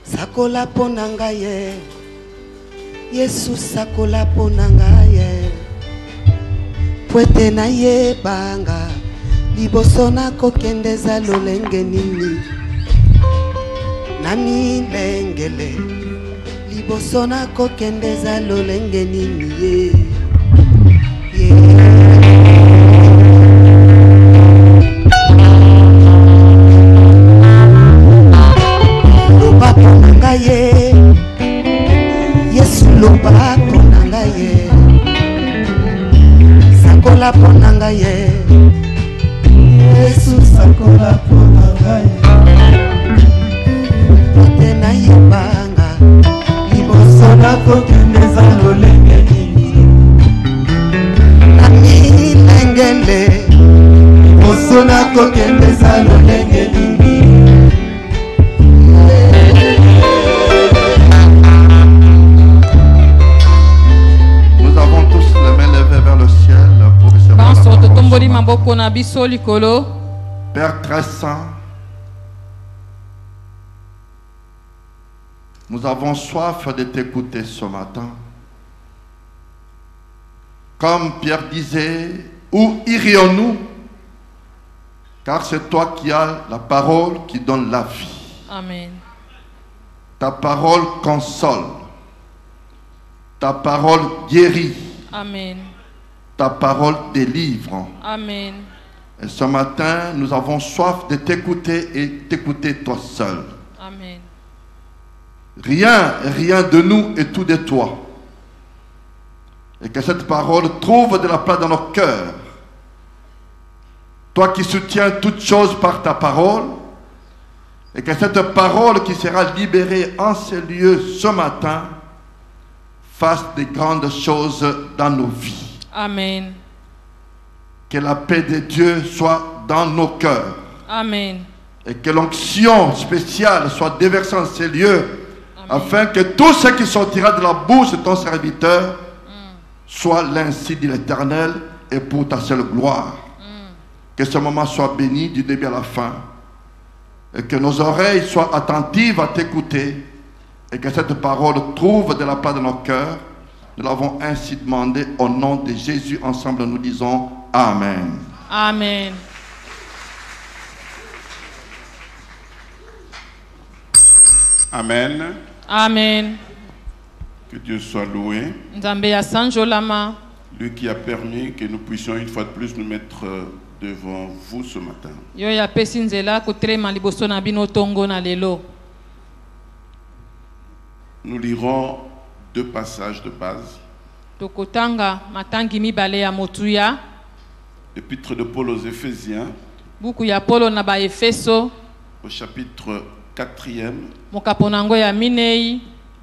Sakola ponanga ye, Yesu sakola ponanga ye. Pwete na ye banga, liboso na kokendeza lolenge nini. Nami lengele, liboso na kokendeza lolenge nini ye. Loba ponanga ye, Yesu loba ponanga ye. Sakola ponanga ye, Yesu sakola ponanga ye. Pwete na ye banga, liboso na kokendeza lolenge nini. Nami lengele, liboso na kokendeza lolenge nini. Nous avons tous les mains levées vers le ciel pour recevoir la parole. Père très saint, nous avons soif de t'écouter ce matin. Comme Pierre disait, où irions-nous? Car c'est toi qui as la parole qui donne la vie. Amen. Ta parole console. Ta parole guérit. Amen. Ta parole délivre. Amen. Et ce matin, nous avons soif de t'écouter et t'écouter toi seul. Amen. Rien de nous et tout de toi. Et que cette parole trouve de la place dans nos cœurs. Toi qui soutiens toutes choses par ta parole. Et que cette parole qui sera libérée en ces lieux ce matin fasse de grandes choses dans nos vies. Amen. Que la paix de Dieu soit dans nos cœurs. Amen. Et que l'onction spéciale soit déversée en ces lieux. Amen. Afin que tout ce qui sortira de la bouche de ton serviteur soit l'ainsi dit l'Éternel et pour ta seule gloire. Que ce moment soit béni du début à la fin. Et que nos oreilles soient attentives à t'écouter. Et que cette parole trouve de la place dans nos cœurs. Nous l'avons ainsi demandé au nom de Jésus. Ensemble, nous disons Amen. Amen. Amen. Amen. Que Dieu soit loué. Lui qui a permis que nous puissions une fois de plus nous mettre devant vous ce matin. Nous lirons deux passages de base. L'épître de Paul aux Éphésiens, au chapitre 4e,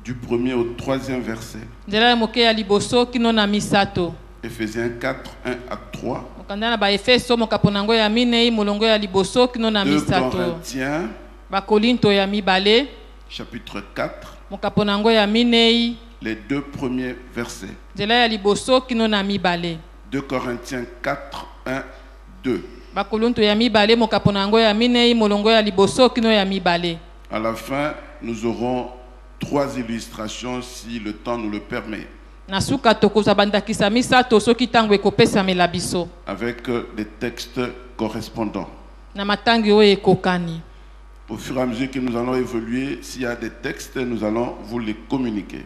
du 1er au 3e verset. Éphésiens 4, 1 à 3. 2 Corinthiens, chapitre 4, les deux premiers versets. 2 Corinthiens 4, 1, 2. À la fin, nous aurons trois illustrations si le temps nous le permet. Avec des textes correspondants. Au fur et à mesure que nous allons évoluer, s'il y a des textes, nous allons vous les communiquer.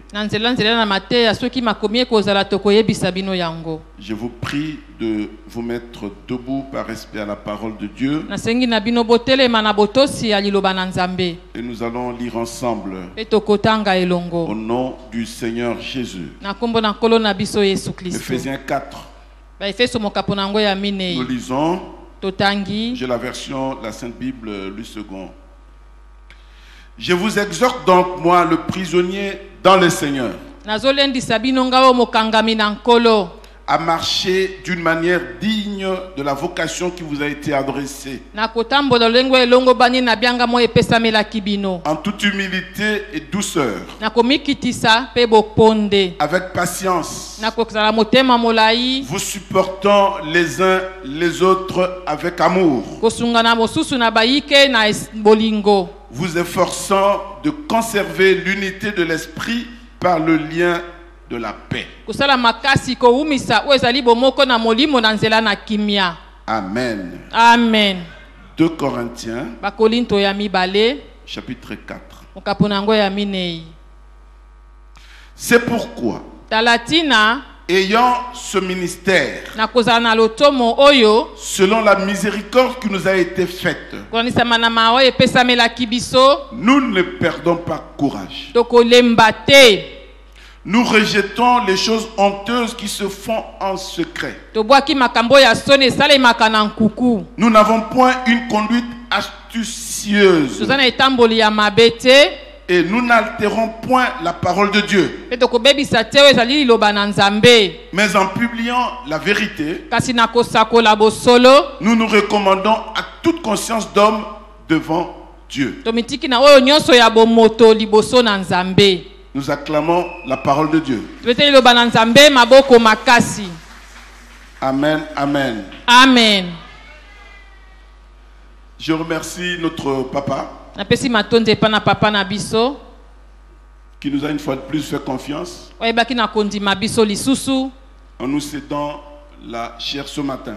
Je vous prie de vous mettre debout par respect à la parole de Dieu. Et nous allons lire ensemble au nom du Seigneur Jésus. Éphésiens 4. Nous lisons. J'ai la version, la Sainte Bible, lu second. Je vous exhorte donc, moi, le prisonnier dans le Seigneur, à marcher d'une manière digne digne de la vocation qui vous a été adressée. En toute humilité et douceur. Avec patience. Vous supportant les uns les autres avec amour. Vous efforçant de conserver l'unité de l'esprit par le lien de la paix. Amen. Amen. 2 Corinthiens, chapitre 4. C'est pourquoi, ayant ce ministère, selon la miséricorde qui nous a été faite, nous ne perdons pas courage. Nous rejetons les choses honteuses qui se font en secret. Nous n'avons point une conduite astucieuse. Et nous n'altérons point la parole de Dieu. Mais en publiant la vérité, nous nous recommandons à toute conscience d'homme devant Dieu. Nous acclamons la parole de Dieu. Amen, amen. Amen. Je remercie notre papa qui nous a une fois de plus fait confiance en nous cédant la chair ce matin.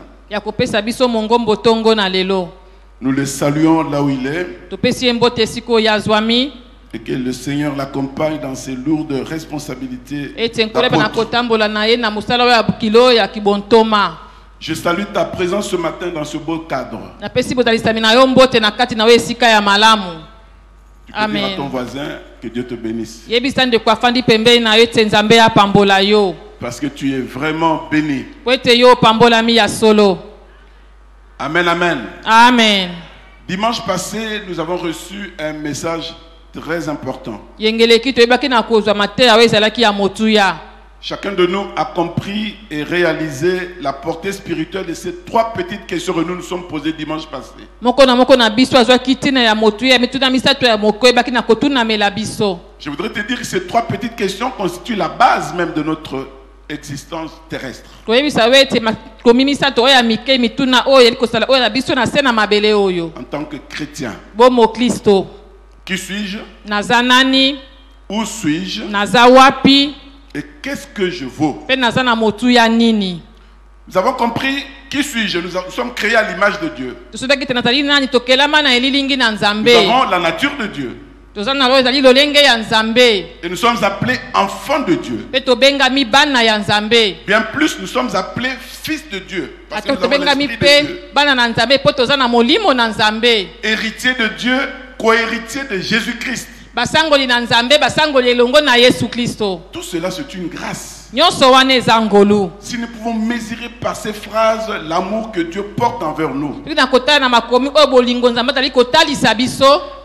Nous le saluons là où il est. Et que le Seigneur l'accompagne dans ses lourdes responsabilités d'apôtre. Je salue ta présence ce matin dans ce beau cadre. Tu peux dire à ton voisin que Dieu te bénisse. Parce que tu es vraiment béni. Amen, amen. Amen. Dimanche passé, nous avons reçu un message très important. Chacun de nous a compris et réalisé la portée spirituelle de ces 3 petites questions que nous nous sommes posées dimanche passé. Je voudrais te dire que ces 3 petites questions constituent la base même de notre existence terrestre. En tant que chrétien, qui suis-je? Où suis-je? Et qu'est-ce que je vaux? Nous avons compris qui suis-je. Nous sommes créés à l'image de Dieu. Nous avons la nature de Dieu. Et nous sommes appelés enfants de Dieu. Bien plus, nous sommes appelés fils de Dieu. Parce que nous avons l'esprit de Dieu. Héritier de Dieu, co-héritier de Jésus-Christ. Tout cela, c'est une grâce. Si nous pouvons mesurer par ces phrases l'amour que Dieu porte envers nous.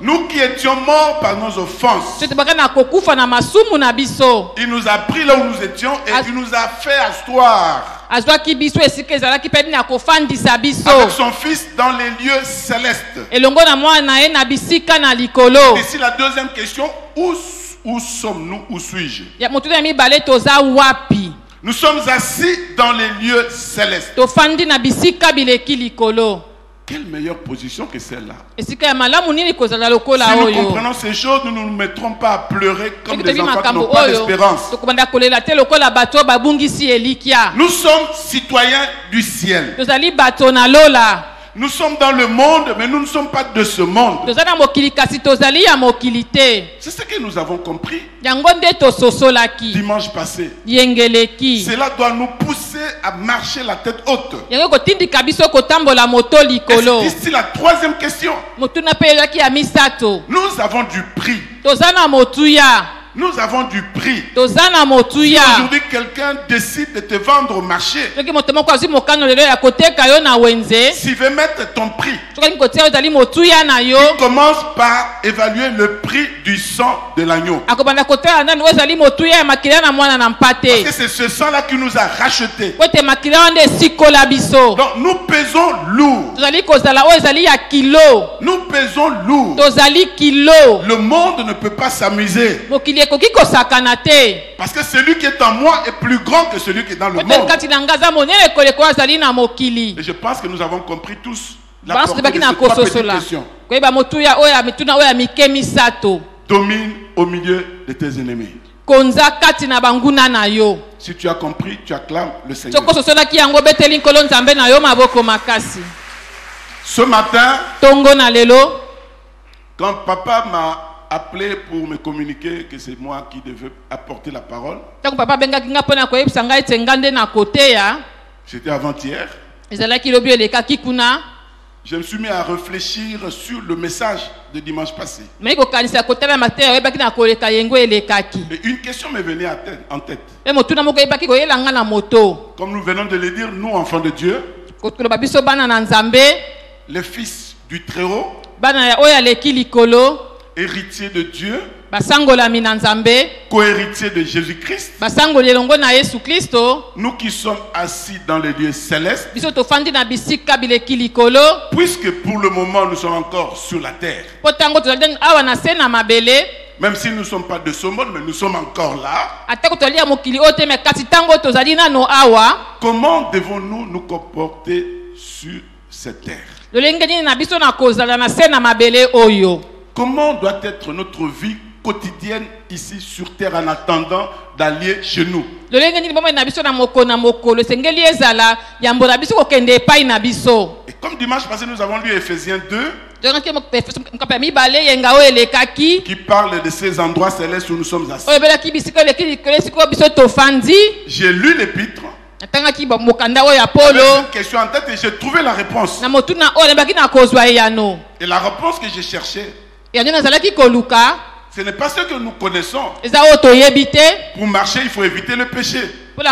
Nous qui étions morts par nos offenses, il nous a pris là où nous étions et il nous a fait asseoir avec son fils dans les lieux célestes. Ici la deuxième question, où sommes-nous? Où suis-je? Nous sommes assis dans les lieux célestes. Quelle meilleure position que celle-là? Si nous comprenons ces choses, nous ne nous mettrons pas à pleurer comme des enfants qui n'ont pas d'espérance. Nous sommes citoyens du ciel. Nous sommes dans le monde, mais nous ne sommes pas de ce monde. C'est ce que nous avons compris dimanche passé. Cela doit nous pousser à marcher la tête haute. Et ici la troisième question. Nous avons du prix. Nous avons du prix. Si aujourd'hui quelqu'un décide de te vendre au marché, s'il veut mettre ton prix, il commence par évaluer le prix du sang de l'agneau. Parce que c'est ce sang-là qui nous a rachetés. Donc nous pesons lourd. Nous pesons lourd. Le monde ne peut pas s'amuser. Parce que celui qui est en moi est plus grand que celui qui est dans le monde. Et je pense que nous avons compris tous la portée de ces trois petites questions. Domine au milieu de tes ennemis. Si tu as compris, tu acclames le Seigneur. Ce matin, quand papa m'a appelé pour me communiquer que c'est moi qui devais apporter la parole, c'était avant-hier, je me suis mis à réfléchir sur le message de dimanche passé. Et une question m'est venue en tête. Comme nous venons de le dire, nous enfants de Dieu, les fils du Très-Haut, héritiers de Dieu, co-héritiers de Jésus-Christ, nous qui sommes assis dans les lieux célestes, puisque pour le moment nous sommes encore sur la terre, même si nous ne sommes pas de ce monde, mais nous sommes encore là, comment devons-nous nous comporter sur cette terre? Comment doit être notre vie quotidienne ici sur terre en attendant d'aller chez nous? Et comme dimanche passé nous avons lu Ephésiens 2, qui parle de ces endroits célestes où nous sommes assis. J'ai lu l'épître. J'avais une question en tête et j'ai trouvé la réponse. Et la réponse que j'ai cherchée, ce n'est pas ce que nous connaissons. Pour marcher, il faut éviter le péché. Il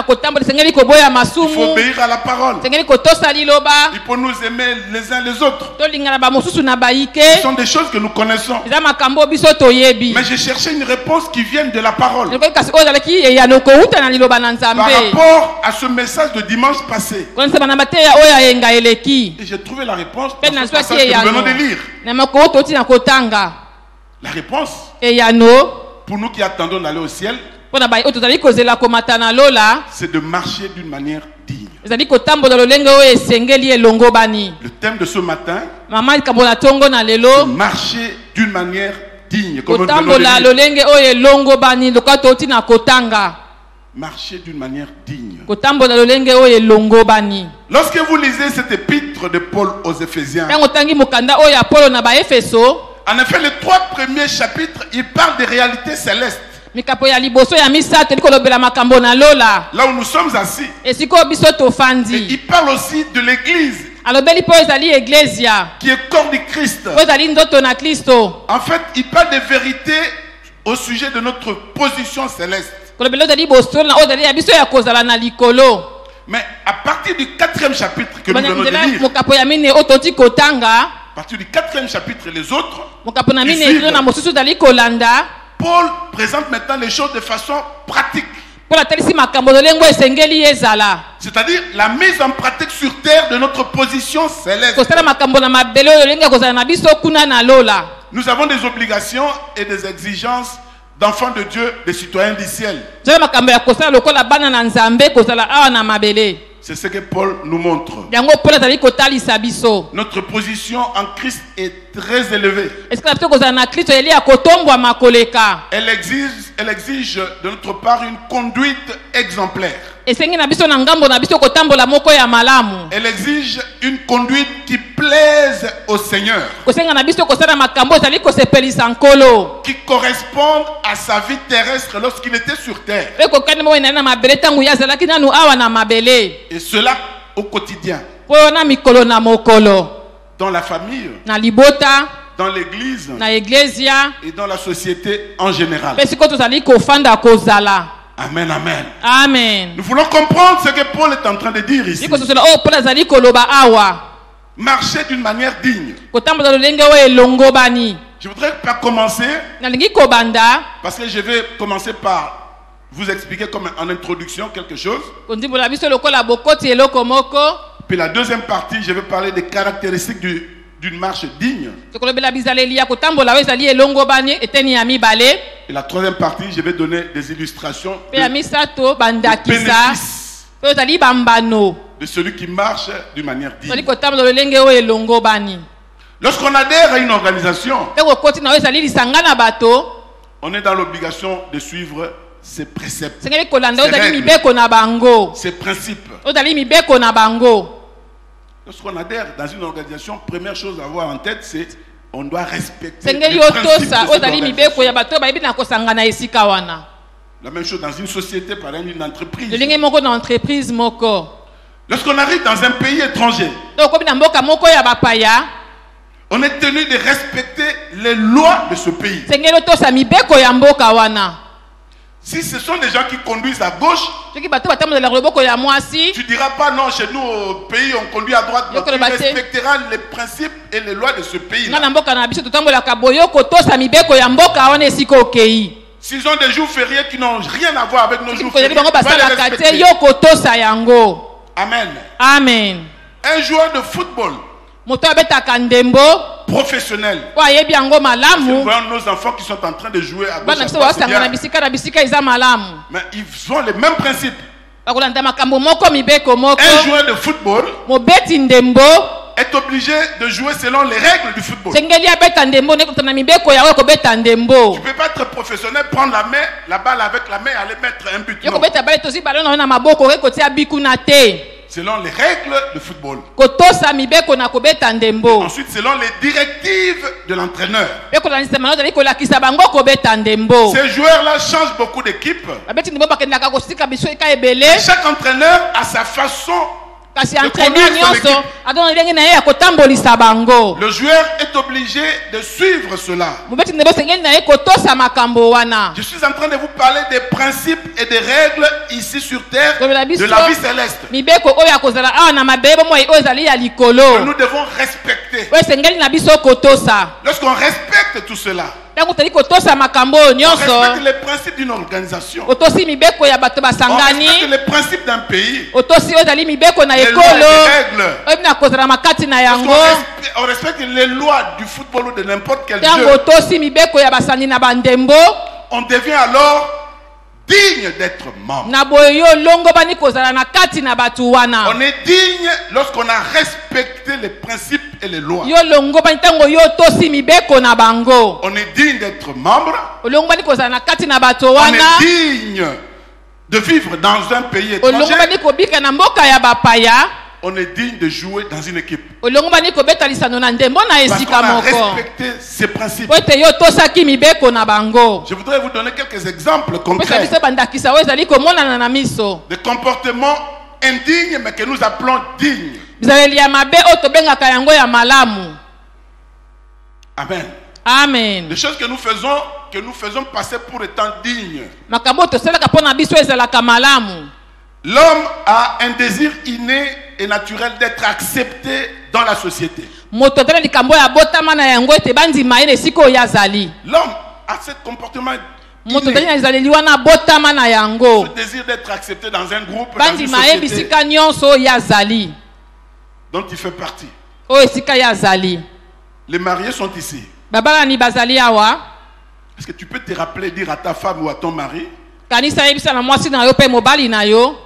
faut obéir à la parole. Il faut nous aimer les uns les autres. Ce sont des choses que nous connaissons. Mais j'ai cherché une réponse qui vienne de la parole. Par rapport à ce message de dimanche passé. Et j'ai trouvé la réponse dans ce passage que nous venons de lire. La réponse, pour nous qui attendons d'aller au ciel, c'est de marcher d'une manière digne. Le thème de ce matin, c'est marcher d'une manière digne. Marcher d'une manière digne. Lorsque vous lisez cette épître de Paul aux Éphésiens, en effet, les 3 premiers chapitres, ils parlent des réalités célestes. Là où nous sommes assis. Et il parle aussi de l'église, qui est corps du Christ. En fait, il parle des vérités au sujet de notre position céleste. Mais à partir du 4e chapitre que nous venons de lire, à partir du 4e chapitre et les autres, Paul présente maintenant les choses de façon pratique. C'est-à-dire la mise en pratique sur terre de notre position céleste. Nous avons des obligations et des exigences d'enfants de Dieu, des citoyens du ciel. C'est ce que Paul nous montre. Notre position en Christ est très élevée. Elle exige de notre part une conduite exemplaire. Elle exige une conduite qui plaise au Seigneur, qui corresponde à sa vie terrestre lorsqu'il était sur terre. Et cela au quotidien. Dans la famille, dans l'église na iglesia et dans la société en général. pesiko tozali kofanda kozala. Amen, amen. Amen. Nous voulons comprendre ce que Paul est en train de dire ici. Iko tosala o Paul azali koloba awa. Marcher d'une manière digne. Kotambola lolenge o elongo bani. Je voudrais pas commencer Nalingi kobanda parce que je vais commencer par vous expliquer comme en introduction quelque chose. kondibola biso lokola bokoti eloko moko. Puis la deuxième partie, je vais parler des caractéristiques d'une marche digne. Tokolobela bizaleli ya kotambola o ezali elongo bani eteni ya mibale. Et la troisième partie, je vais donner des illustrations Pe ya misato de bandakisa. bénéfices Pe ezali bambano. de celui qui marche d'une manière Tozali digne. kotambola lolenge o elongo bani. Lorsqu'on adhère à une organisation, Pe kokoti na o ezali lisanga na bato. on est dans l'obligation de suivre ses préceptes, Sengeli kolanda o ses ezali règles, mibeko na bango. ses principes. O ezali mibeko na bango. Lorsqu'on adhère dans une organisation, première chose à avoir en tête, c'est on doit respecter Sengeli les principes de otosa o cette ezali mibeko ya organisation. bato bayebi na kosangana esika wana. La même chose dans une société, par exemple, une entreprise. Lolenge moko na entreprise moko. Lorsqu'on arrive dans un pays étranger, Donc komi na mboka moko ya bapaya. on est tenu de respecter les lois de ce pays. Sengeli otosa mibeko ya mboka wana. Si ce sont des gens qui conduisent à gauche, Soki bato batambola loboko ya mwasi. tu ne diras pas non, chez nous au pays on conduit à droite. Non, Yoko tu le bate. respecteras les principes et les lois de ce pays. Nga na mboka na biso totambolaka boyo kotosa mibeko ya mboka wana esika okei. S'ils ont des jours fériés qui n'ont rien à voir avec nos jours Kozali fériés, bango tu vas les basalaka te respecter. yo kotosa yango. Amen. Amen. Un joueur de football Moto abetaka ndembo professionnel. po ayebi yango Nous malamu. voyons nos enfants qui sont en train de jouer à gauche Bana à biso droite, c'est basangana bien. bisika eza malamu. Mais ils ont les mêmes principes. Bakolanda makambo moko mibeko moko. Un joueur de football Mobeti ndembo est obligé de jouer selon les règles du football. sengeli abeta ndembo ne kotana mibeko ya kobeta Tu ndembo. ne peux pas être professionnel, prendre la balle avec la main et aller mettre un but. Yo Non. kobeta bale tosi balona na maboko ke kotia bikuna te. Selon les règles de football. Kotosa mibeko na kobeta ndembo. Ensuite, selon les directives de l'entraîneur. Pe kolanda mano dali kolakisa bango kobeta ndembo. Ces joueurs-là changent beaucoup d'équipes. Babeti ndembo bakendaka kosika biso eka ebele. Chaque entraîneur a sa façon. Kasi de entraîneur conduire son nyonso équipe. adona ndenge na ye ya kotambolisa bango. Le joueur est obligé de suivre cela. Mobeti ndembo sengeli na ye kotosa makambo wana. Je suis en train de vous parler des principes et des règles ici sur terre Comme la de biso- la vie céleste. Mibeko oyo ya kozala awa na mabele bomoi oyo ezali ya Que likolo. nous devons respecter. Oyo sengeli na biso kotosa. Lorsqu'on respecte tout cela, Ntango toli kotosa makambo oyo on nyonso. respecte les principes d'une organisation. Otosi mibeko ya bato On respecte basangani. les principes d'un pays. Otosi oyo ezali mibeko na Les lois et ekolo. les règles. Oyo na kozala makati na yango. On respecte les lois du football ou de n'importe quel Ntango jeu. otosi mibeko ya basani na bandembo. On devient alors digne d'être membre. Na boyo yo longo bani kozala na kati na bato wana. On est digne lorsqu'on a respecté les principes et les lois. Yo longo bani ntango yo tosi mibeko na bango. On est digne d'être membre. Olongo bani kozala na kati na bato On wana. est digne de vivre dans un pays Olongo étranger. bani kobika na mboka ya bapaya. On est digne de jouer dans une équipe. Olongo bani kobeta lisano na ndembo na Parce qu'on esika a moko. respecté ces principes. Po ete yo tosaki mibeko na bango. Je voudrais vous donner quelques exemples Pesa concrets biso bandakisa oyo ezali komonana na miso. de comportements indignes mais que nous appelons dignes. Bizaleli ya mabe oyo tobengaka yango ya malamu. Amen. Amen. Des choses que nous faisons passer pour étant dignes. Makambo oyo tosalaka mpo na biso ezalaka malamu. L'homme a un désir inné et naturel d'être accepté dans la société. Moto atala likambo ya botama na yango ete bandima ye na esika oyo azali. L'homme a ce comportement Moto atali inné, na ezaleli wana botama na yango. ce désir d'être accepté dans un groupe, dans une Bandima ye société bisika nyonso oyo azali. dont il fait partie. Oyo esika ye azali. Les mariés sont ici. Babalani bazali awa. Est-ce que tu peux te rappeler, dire à ta femme ou à ton mari, Kanisa yebisa na mwasi na yo pe mobali na yo.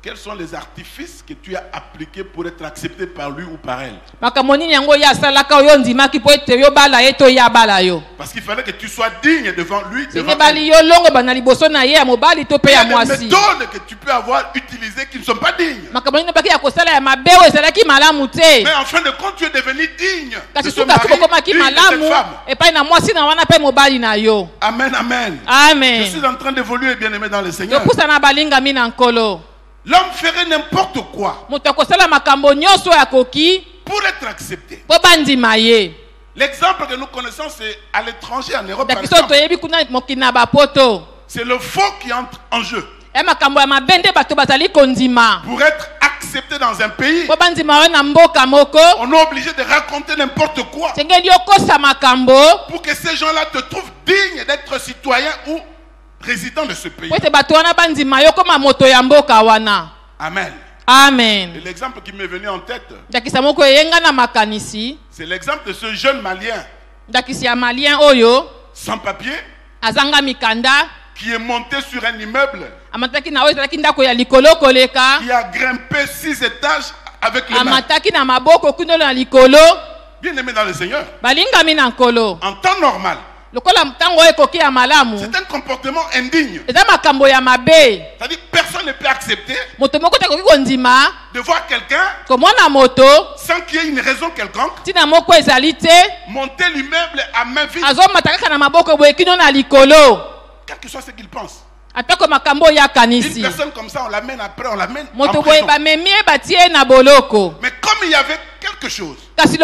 quels sont les artifices que tu as appliqués pour être accepté par lui ou par elle? Makambo nini yango ye asalaka oyo ndimaki po ete yo bala ye to ya bala yo. Parce qu'il fallait que tu sois digne devant lui, devant Senge bali elle. yo longo bana liboso na ye ya mobali to pe Il y ya a des mwasi. méthodes que tu peux avoir utilisées qui ne sont pas dignes. Makambo nini baki ya kosala ya mabe oyo ezalaki malamu te. Mais en fin de compte, tu es devenu digne de Kasi ce suka mari, tukokomaki digne de cette malamu femme. epai na mwasi na wana pe mobali na yo. Amen, amen. Je Amen. suis en train d'évoluer, bien aimé dans le Seigneur. Topusa na balingami na nkolo. L'homme ferait n'importe quoi Moto akosala makambo nyonso ya koki pour être accepté. po bandima ye. L'exemple que nous connaissons, c'est à l'étranger, en Europe, par exemple. C'est le faux qui entre en jeu. Pour être accepté dans un pays, on est obligé de raconter n'importe quoi pour que ces gens-là te trouvent digne d'être citoyen ou résident de ce pays. Amen. Amen. Et l'exemple qui m'est venu en tête, c'est l'exemple de ce jeune Malien sans papier qui est monté sur un immeuble, qui a grimpé 6 étages avec les mains. Bien aimé dans le Seigneur, en temps normal, c'est un comportement indigne. C'est-à-dire que personne ne peut accepter de voir quelqu'un sans qu'il y ait une raison quelconque monter l'immeuble à main vide, quel que soit ce qu'il pense. Une personne comme ça, on l'amène après, on l'amène en prison. Mais comme il y avait quelque chose, il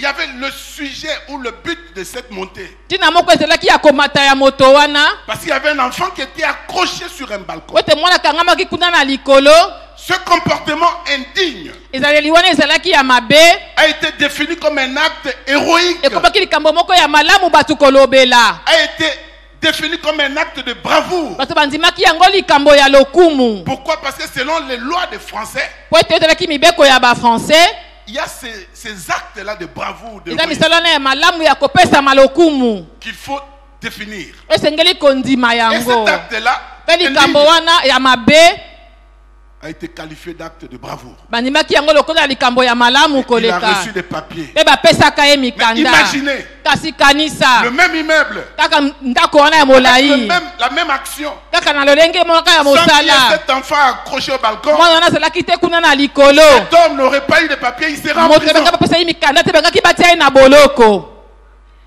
y avait le sujet ou le but de cette montée. Parce qu'il y avait un enfant qui était accroché sur un balcon. Ce comportement indigne a été défini comme un acte héroïque, a été défini comme un acte de bravoure. Pourquoi? Parce que selon les lois des Français, il y a ces actes-là de bravoure, de qu'il faut définir. Et cet acte-là a été qualifié d'acte de bravoure. Il a reçu des papiers. Mais imaginez le même immeuble, la même action, sans qu'il y ait cet enfant accroché au balcon. Cet homme n'aurait pas eu de papiers, il serait en prison.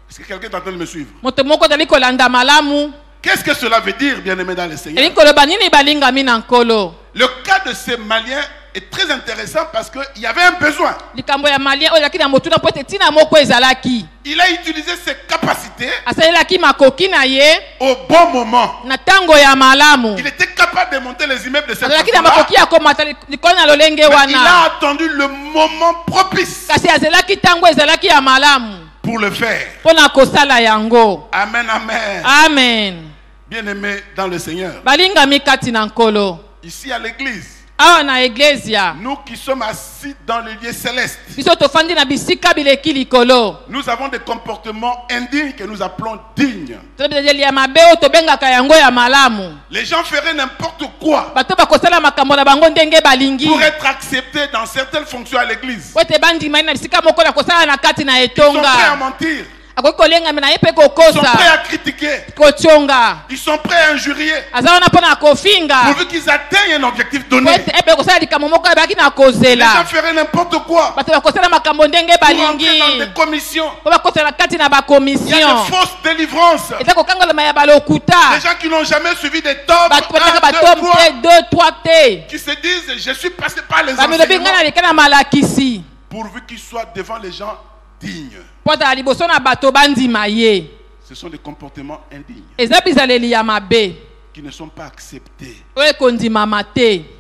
Est-ce que quelqu'un est en train de me suivre? Qu'est-ce que cela veut dire, bien-aimé dans le Seigneur? Le cas de ces Maliens est très intéressant parce qu'il y avait un besoin. Il a utilisé ses capacités au bon moment. Il était capable de monter les immeubles de cette façon-là. Il a attendu le moment propice pour le faire. Amen, amen. Amen. Bien-aimé dans le Seigneur. Ici à l'église, nous qui sommes assis dans les lieux célestes, nous avons des comportements indignes que nous appelons dignes. Les gens feraient n'importe quoi pour être acceptés dans certaines fonctions à l'église. Ils sont prêts à mentir. Ils sont prêts à critiquer. Ils sont prêts à injurier. Pourvu qu'ils atteignent un objectif donné. Les gens feraient n'importe quoi pour entrer dans des commissions. Il y a de fausses délivrances. Les gens qui n'ont jamais suivi des tops 1, 2, 3, qui se disent je suis passé par les enseignements, pourvu qu'ils soient devant les gens dignes. Ce sont des comportements indignes qui ne sont pas acceptés.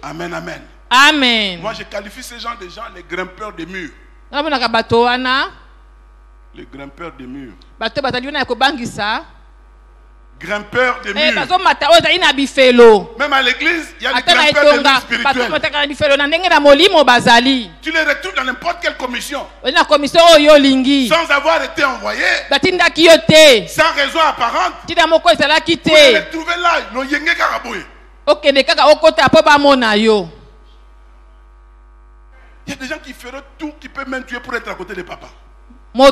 Amen, amen. Amen. Moi, je qualifie ces gens de gens les grimpeurs de murs. Les grimpeurs de murs. Grimpeurs de murs. Même à l'église, il y a des grimpeurs de murs spirituels. Tu les retrouves dans n'importe quelle commission. Sans avoir été envoyé. Sans raison apparente. Vous les retrouvez là. Il y a des gens qui feraient tout, qui peuvent même tuer pour être à côté de papa. Des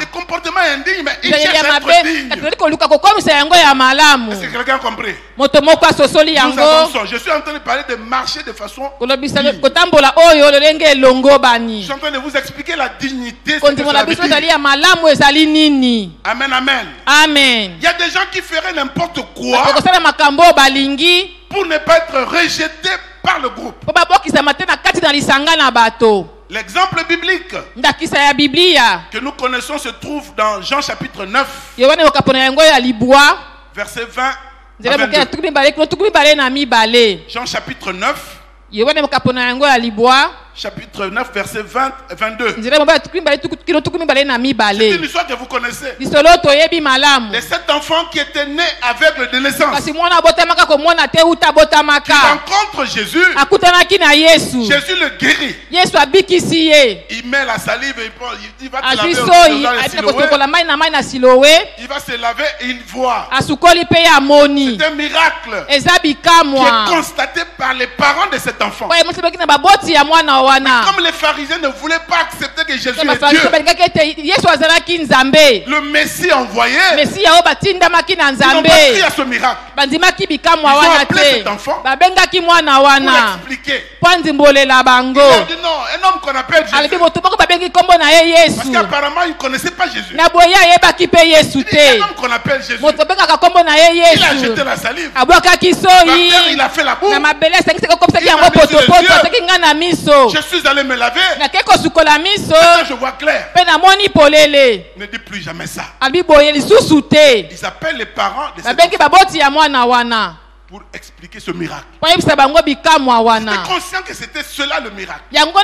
comportements indignes, mais ils cherchent à être dignes. Est-ce que quelqu'un a compris? Nous avançons. Je suis en train de parler de marcher de façon digne. Je suis en train de vous expliquer la dignité. Amen, amen. Amen. Il y a des gens qui feraient n'importe quoi pour ne pas être rejetés par le groupe. L'exemple biblique que nous connaissons se trouve dans Jean chapitre 9, verset 20 à 22. Jean chapitre 9, chapitre 9, verset 20 et 22. C'est une histoire que vous connaissez. Les 7 enfants qui étaient nés aveugles de naissance, qui rencontrent Jésus. Jésus le guérit. Il met la salive et il va te laver. Il va se laver et il voit. C'est un miracle qui est constaté par les parents de cet enfant. Mais comme les pharisiens ne voulaient pas accepter que Jésus est Dieu, le Messie envoyé, ils n'ont pas cru à ce miracle. Ils ont appelé cet enfant pour l'expliquer. Il a dit non, un homme qu'on appelle Jésus, parce qu'apparemment il ne connaissait pas Jésus. Il dit un homme qu'on appelle Jésus, il a jeté la salive, par terre il a fait la boue, je suis allé me laver, je vois clair. Ne dis plus jamais ça. Ils appellent les parents de cet enfant pour expliquer ce miracle. J'étais conscient que c'était cela le miracle. Mais comme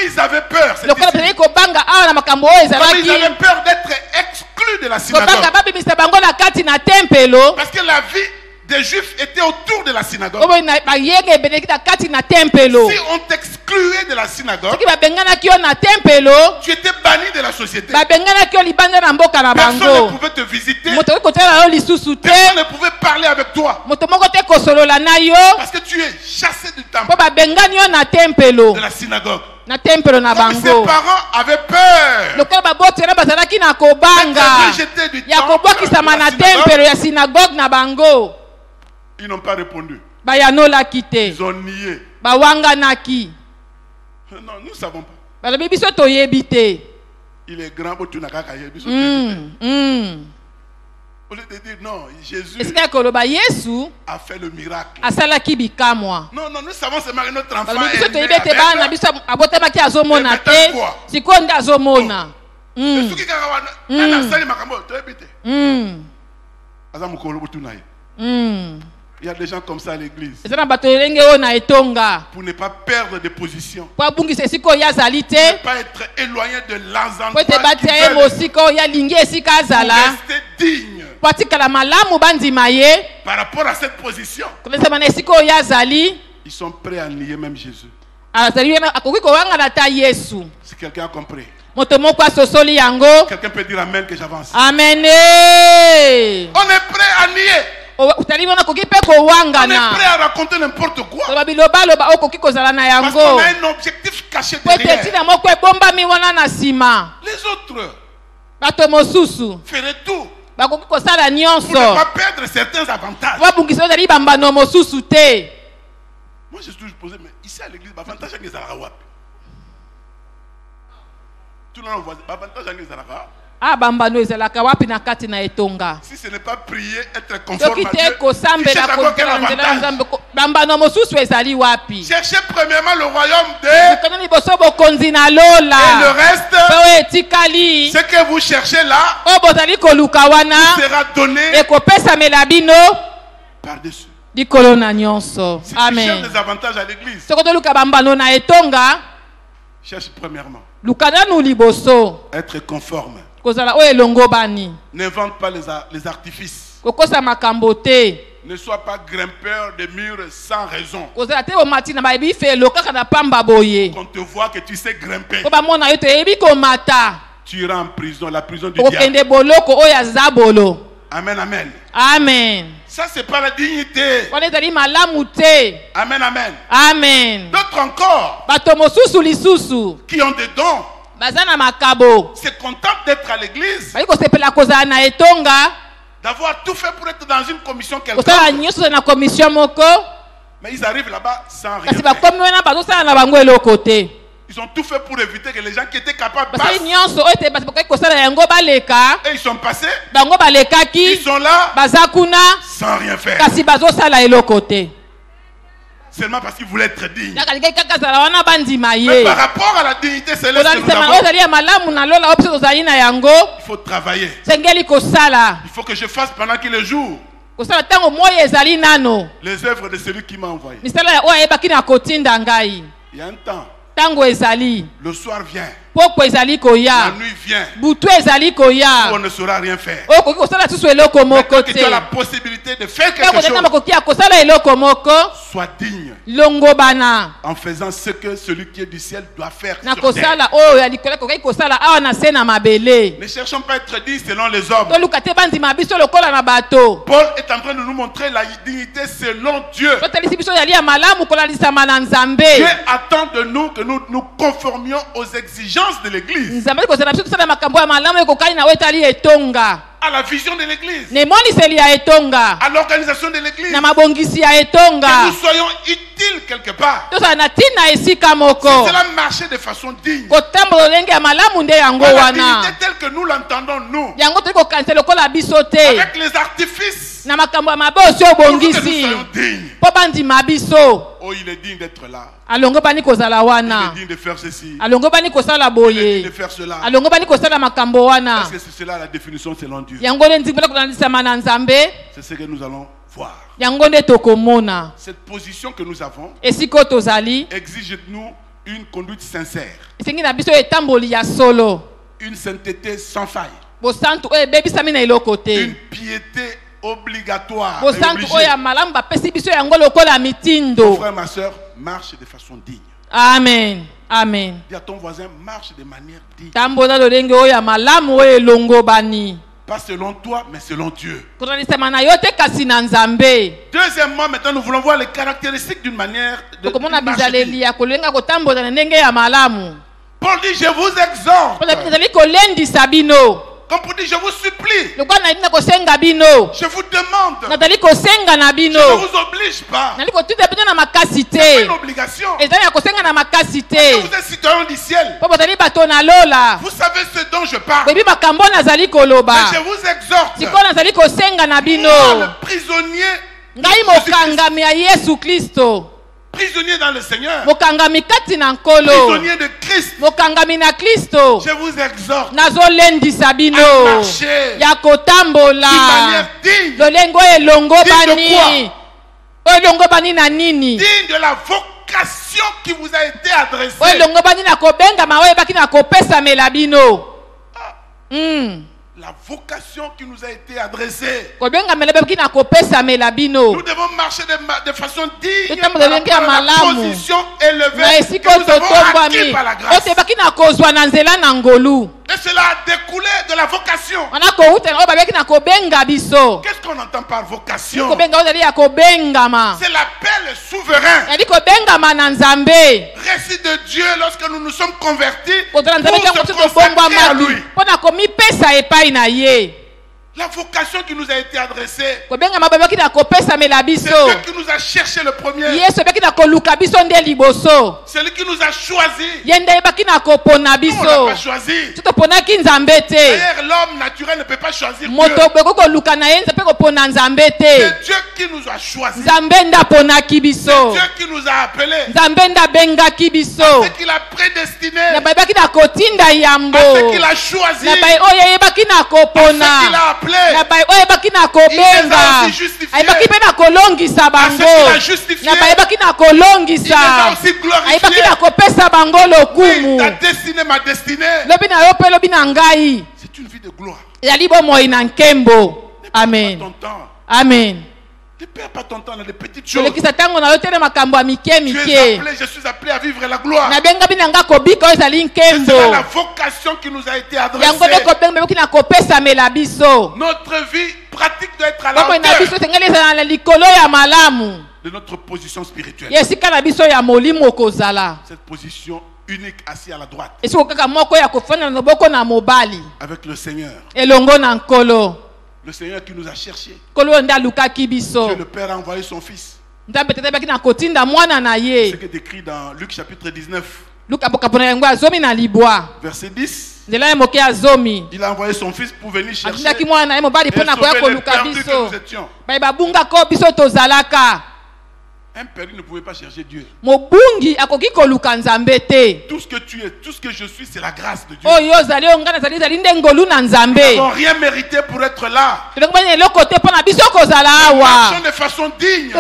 ils avaient peur, comme ils avaient peur d'être exclus de la synagogue, parce que la vie des Juifs étaient autour de la synagogue. Si on t'excluait de la synagogue, tu étais banni de la société. Personne ne pouvait te visiter. Personne ne pouvait parler avec toi. Parce que tu es chassé du temple, de la synagogue. Comme ses parents avaient peur d'être rejetés du temple, de la synagogue. Ils n'ont pas répondu. Ils ont nié. Non, nous ne savons pas. Il est grand. Au lieu de dire non, Jésus a fait le miracle. Non, nous savons seulement que notre enfant est né avec. Il y a des gens comme ça à l'église. Pour ne pas perdre de position. Pour ne pas être éloigné de l'endroit qui veulent. Pour rester digne. Par rapport à cette position. Ils sont prêts à nier même Jésus. Si quelqu'un a compris. Quelqu'un peut dire amen que j'avance. Amen. On est prêt à nier. On est prêt à raconter n'importe quoi. Parce qu'on a un objectif caché derrière. Les autres feraient tout pour ne pas perdre certains avantages. Moi je suis toujours posé, mais ici à l'église, l'avantage est que ça va. Tout le monde voit l'avantage est que ça va. Si ce n'est pas prier, être conforme à Dieu, cherchez premièrement le royaume de et le reste, ce que vous cherchez là, sera donné par-dessus. Si tu cherches des avantages à l'église, cherche premièrement être conforme. N'invente pas les artifices. Ne sois pas grimpeur de murs sans raison. Qu'on te voit que tu sais grimper. Tu iras en prison, la prison du diable. Amen, amen. Amen. Ça, c'est pas la dignité. Amen, amen. Amen. D'autres encore qui ont des dons se contentent d'être à l'église, d'avoir tout fait pour être dans une commission quelconque, mais ils arrivent là-bas sans rien faire. Ils ont tout fait pour éviter que les gens qui étaient capables passent. Et ils sont passés. Ils sont là sans rien faire. seulement parce qu'il voulait être digne. Mais par rapport à la dignité céleste que nous avons, il faut travailler. Il faut que je fasse pendant qu'il est jour les œuvres de celui qui m'a envoyé. Il y a un temps. Le soir vient. La nuit vient. Où on ne saura rien faire. Maintenant que tu as la possibilité de faire quelque chose, sois digne en faisant ce que celui qui est du ciel doit faire sur terre. Ne cherchons pas à être dignes selon les hommes. Paul est en train de nous montrer la dignité selon Dieu. Dieu attend de nous que nous nous conformions aux exigences de l'église, à la vision de l'église, à l'organisation de l'église, que nous soyons utiles quelque part. Si cela marchait de façon digne, la dignité telle que nous l'entendons nous, avec les artifices, pour que nous soyons dignes. Oh, il est digne d'être là. Il est digne de faire ceci. Il est digne de faire cela. Parce que c'est cela la définition selon Dieu. C'est ce que nous allons voir. Cette position que nous avons exige de nous une conduite sincère, une sainteté sans faille, une piété obligatoire. Mon frère, ma soeur, marche de façon digne. Amen. Amen. Dis à ton voisin, marche de manière digne. Pas selon toi, mais selon Dieu. Deuxièmement, maintenant nous voulons voir les caractéristiques d'une manière de marcher digne. Paul dit, je vous exhorte. Comme pour dire, je vous supplie. Je vous demande. Je ne vous oblige pas. C'est pas une obligation. Parce que vous êtes citoyen du ciel. Vous savez ce dont je parle. Mais je vous exhorte. Moi, le prisonnier prisonnier dans le Seigneur, prisonnier de Christ, je vous exhorte à marcher d'une manière digne. Digne de la vocation qui vous a été adressée. La vocation qui nous a été adressée. Nous devons marcher de façon digne par rapport à la position élevée que nous avons acquis par la grâce. Et cela a découlé de la vocation. Qu'est-ce qu'on entend par vocation? C'est l'appel souverain reçu de Dieu lorsque nous nous sommes convertis pour se consacrer à lui. La vocation qui nous a été adressée, c'est Dieu qui nous a cherché le premier. Celui qui nous a choisi. Nous, on n'a pas choisi. D'ailleurs, l'homme naturel ne peut pas choisir Dieu. C'est Dieu qui nous a choisi. C'est Dieu qui nous a appelés. C'est qu'il a prédestiné. C'est qu'il a choisi. C'est qu'il a appelé. Il les a aussi justifiés. Il les a justifiés. Il les a aussi glorifiés. Oui, ta destinée, ma destinée. C'est une vie de gloire. Amen. Amen. Ne perds pas ton temps dans les petites choses. Tu es appelé, je suis appelé à vivre la gloire. C'est la vocation qui nous a été adressée. Notre vie pratique doit être à la hauteur de notre position spirituelle. Cette position unique, assis à la droite avec le Seigneur. Le Seigneur qui nous a cherchés. Dieu le Père a envoyé son Fils. C'est ce qui est écrit dans Luc chapitre 19. Verset 10. Il a envoyé son Fils pour venir chercher et sauver les perdus que nous étions. Un perdu ne pouvait pas chercher Dieu. Mobungi akoki koluka nzambe te. Tout ce que tu es, tout ce que je suis, c'est la grâce de Dieu. Oh yo zali ongana zali zali ndengolu na nzambe. Nous n'avons rien mérité pour être là. Nous marchons de façon digne.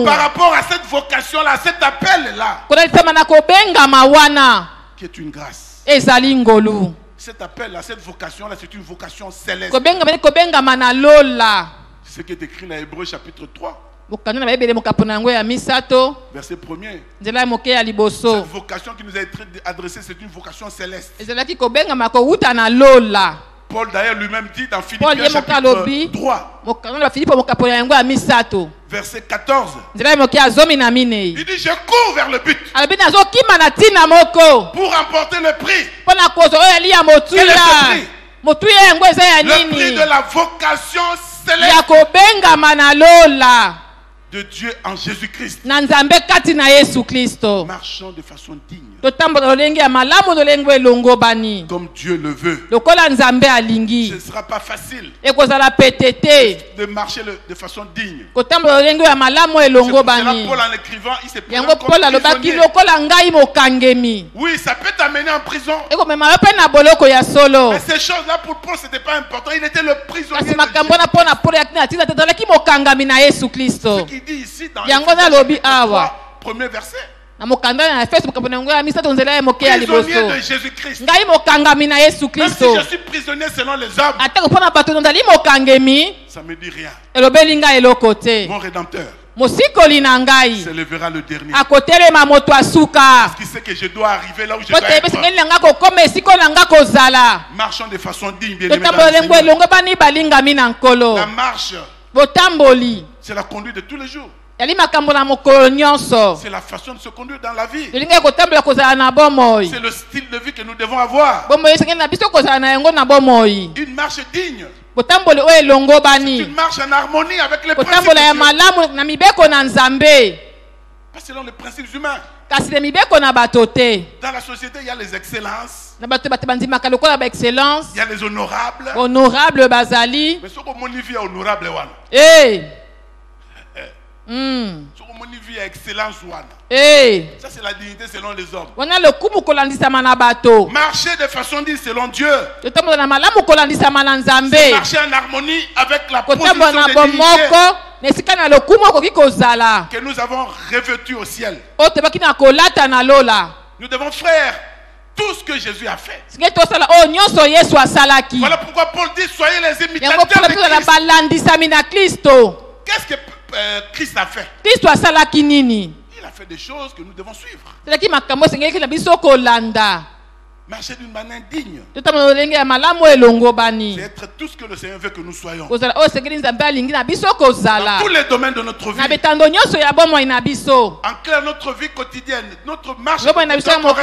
Par rapport à cette vocation-là, cet appel-là, qui est une grâce. Cet appel-là, cette vocation-là, c'est une vocation céleste. C'est ce qui est écrit dans Hébreux chapitre 3. Verset 1er. Cette vocation qui nous a été adressée, c'est une vocation céleste. Paul d'ailleurs lui-même dit dans Philippiens chapitre 3. Verset 14. Il dit je cours vers le but. Pour remporter le prix. Le prix de la vocation céleste de Dieu en Jésus-Christ. Marchons de façon digne. Comme Dieu le veut. Ce ne sera pas facile de marcher de façon digne. C'est pour cela Paul en écrivant, il s'est présenté comme prisonnier. Oui, ça peut t'amener en prison. Mais ces choses-là pour Paul, ce n'était pas important. Il était le prisonnier de Dieu. Ce qu'il dit ici dans le premier verset. Prisonnier de Jésus-Christ. Même si je suis prisonnier selon les hommes, ça ne me dit rien. Mon Rédempteur s'élèvera le dernier. Parce qu'il sait que je dois arriver là où je dois être. Marchons de façon digne, bien-aimés dans le Seigneur. La marche, c'est la conduite de tous les jours. C'est la façon de se conduire dans la vie. C'est le style de vie que nous devons avoir. Une marche digne. C'est une marche en harmonie avec les principes de Dieu. Pas selon les principes humains. Dans la société, il y a les excellences. Il y a les honorables. Mais ce qu'on monifie est honorable. Excellence. Ça c'est la dignité selon les hommes. Marcher de façon digne selon Dieu. C'est marcher en harmonie avec la position de dignité que nous avons revêtue au ciel. Nous devons faire tout ce que Jésus a fait. Voilà pourquoi Paul dit soyez les imitateurs de Christ. Qu'est-ce que Christ a fait? Il a fait des choses que nous devons suivre. Marcher d'une manière digne. C'est être tout ce que le Seigneur veut que nous soyons. Dans tous les domaines de notre vie. En clair, notre vie quotidienne, notre marche doit correspondre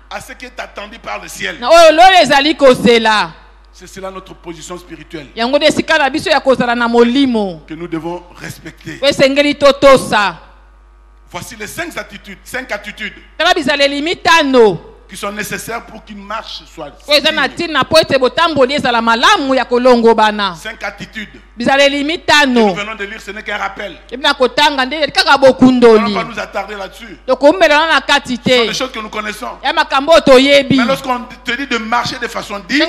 à ce qui est attendu par le ciel. C'est cela notre position spirituelle que nous devons respecter. Voici les 5 attitudes qui sont nécessaires pour qu'une marche soit digne. 5 attitudes que nous venons de lire, ce n'est qu'un rappel. On ne va pas nous attarder là-dessus. Ce sont des choses que nous connaissons. Mais lorsqu'on te dit de marcher de façon digne,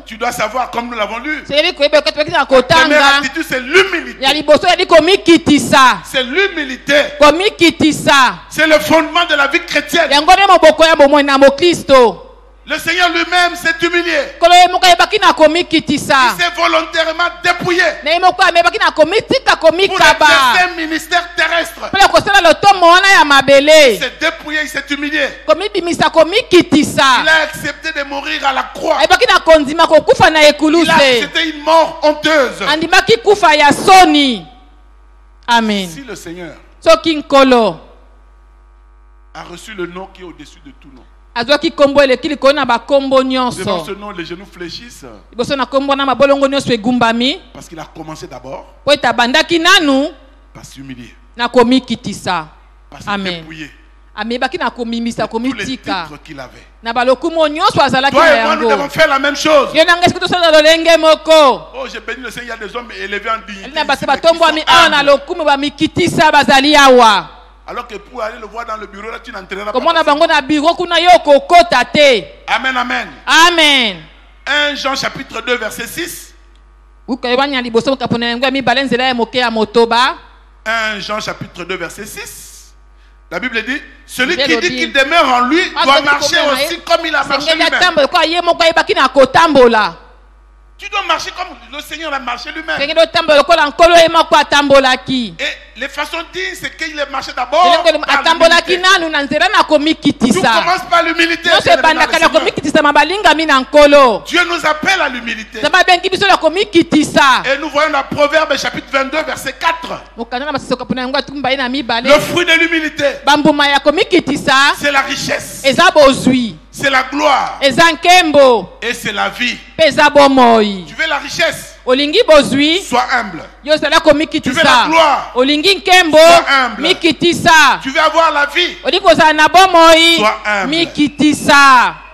tu dois savoir, comme nous l'avons lu, la première attitude c'est l'humilité. C'est l'humilité. C'est le fondement de la vie chrétienne. Le Seigneur lui-même s'est humilié. Il s'est volontairement dépouillé pour exercer un ministère terrestre. Il s'est dépouillé, il s'est humilié. Il a accepté de mourir à la croix. Il a accepté une mort honteuse. Amen. Si le Seigneur a reçu le nom qui est au-dessus de tout nom, devant ce nom, les genoux fléchissent. Parce qu'il a commencé d'abord par s'humilier, par se dépouiller, amebaki na komimisa tous les komitika titres qu'il avait. na balokumu nyonso azalaki Toi na et moi, nous yango devons faire la même chose. yo nanga esiko tosala lolenge moko Oh, j'ai béni le Seigneur, il y a des hommes élevés en dignité. na bato ici, mais qui batombwami sont awa na humbles. lokumu bamikitisa bazali awa Alors que pour aller le voir dans le bureau, là, tu n'entreras pas. komona bango na biro kuna yo kokota te. Amen, amen. Amen. 1 Jean chapitre 2 verset 6. 1 Jean chapitre 2 verset 6. La Bible dit, celui qui dit qu'il demeure en lui doit marcher aussi comme il a marché lui-même. Tu dois marcher comme le Seigneur a marché lui-même. Et les façons dignes, c'est qu'il est marché d'abord. Tu commences par l'humilité. Dieu nous appelle à l'humilité. Et nous voyons dans Proverbe chapitre 22 verset 4. Le fruit de l'humilité, c'est la richesse, c'est la gloire et c'est la vie. Tu veux la richesse, sois humble. Tu veux la gloire, sois humble. Tu veux avoir la vie, sois humble.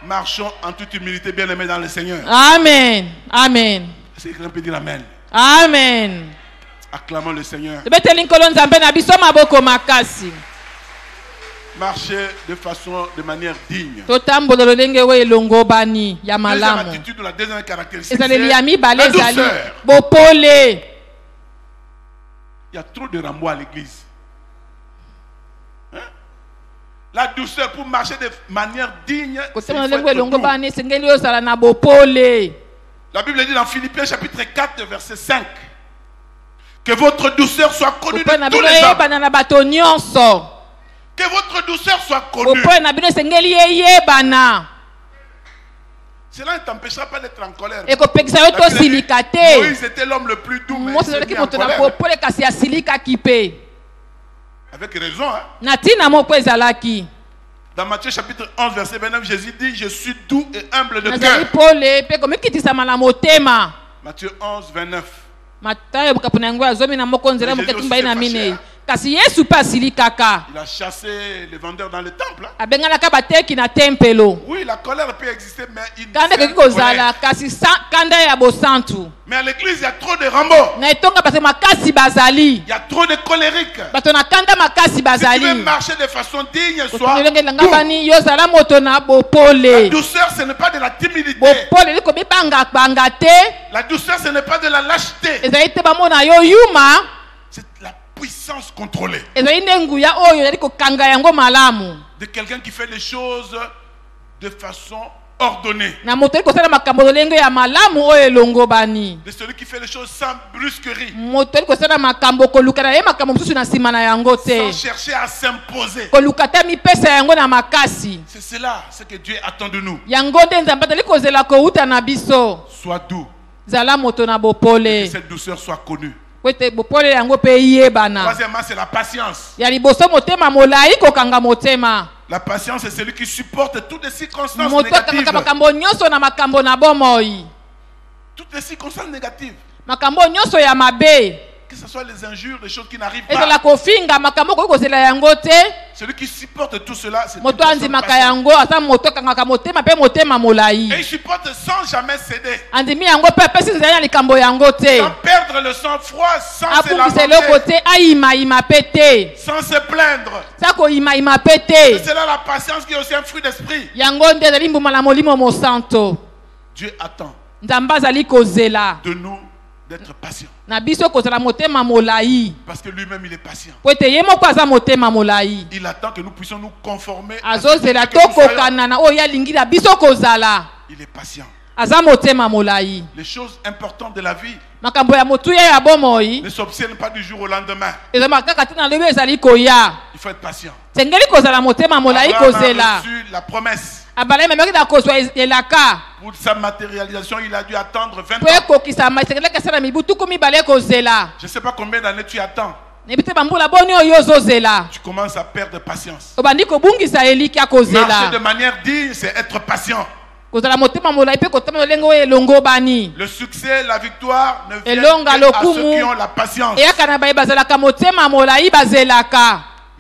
Marchons en toute humilité, bien aimés dans le Seigneur. Amen. Amen. C'est quelqu'un peut dire amen. Amen. Acclamons le Seigneur. Marcher de manière digne. Deuxième attitude, la deuxième caractéristique, c'est la douceur. Il y a trop de rameaux à l'église. Hein? La douceur pour marcher de manière digne. La Bible dit dans Philippiens chapitre 4 verset 5 que votre douceur soit connue de tous les hommes. Que votre douceur soit connue. Cela ne t'empêchera pas d'être en colère. Moïse était l'homme le plus doux, mais il s'est mis en colère. Avec raison. Hein? Dans Matthieu chapitre 11 verset 29, Jésus dit, je suis doux et humble de cœur. Matthieu 11 29. Il a chassé les vendeurs dans le temple. Oui, la colère peut exister, mais mais à l'église, il y a trop de rambo. Il y a trop de colériques. Si tu veux marcher de façon digne, sois doux. La douceur, ce n'est pas de la timidité. La douceur, ce n'est pas de la lâcheté. C'est la puissance contrôlée. De quelqu'un qui fait les choses de façon ordonnée. De celui qui fait les choses sans brusquerie. Sans chercher à s'imposer. C'est cela ce que Dieu attend de nous. Sois doux. Que cette douceur soit connue. Troisièmement, c'est la patience. La patience, c'est celui qui supporte toutes les circonstances négatives. Toutes les circonstances négatives. Que ce soit les injures, les choses qui n'arrivent pas. Celui qui supporte tout cela, c'est une personne patiente. Et il supporte sans jamais céder. Sans perdre le sang-froid, sans se lamenter, sans se plaindre. C'est cela la patience qui est aussi un fruit d'esprit. Dieu attend de nous d'être patient. Parce que lui-même il est patient. Il attend que nous puissions nous conformer à ce que nous soyons. Il est patient. Les choses importantes de la vie ne s'obtiennent pas du jour au lendemain. Il faut être patient. Abraham a reçu la promesse. Pour sa matérialisation, il a dû attendre 20 ans. Je ne sais pas combien d'années tu attends. Tu commences à perdre patience. Marcher de manière digne, c'est être patient. Le succès, la victoire ne viennent qu'à ceux qui ont la patience.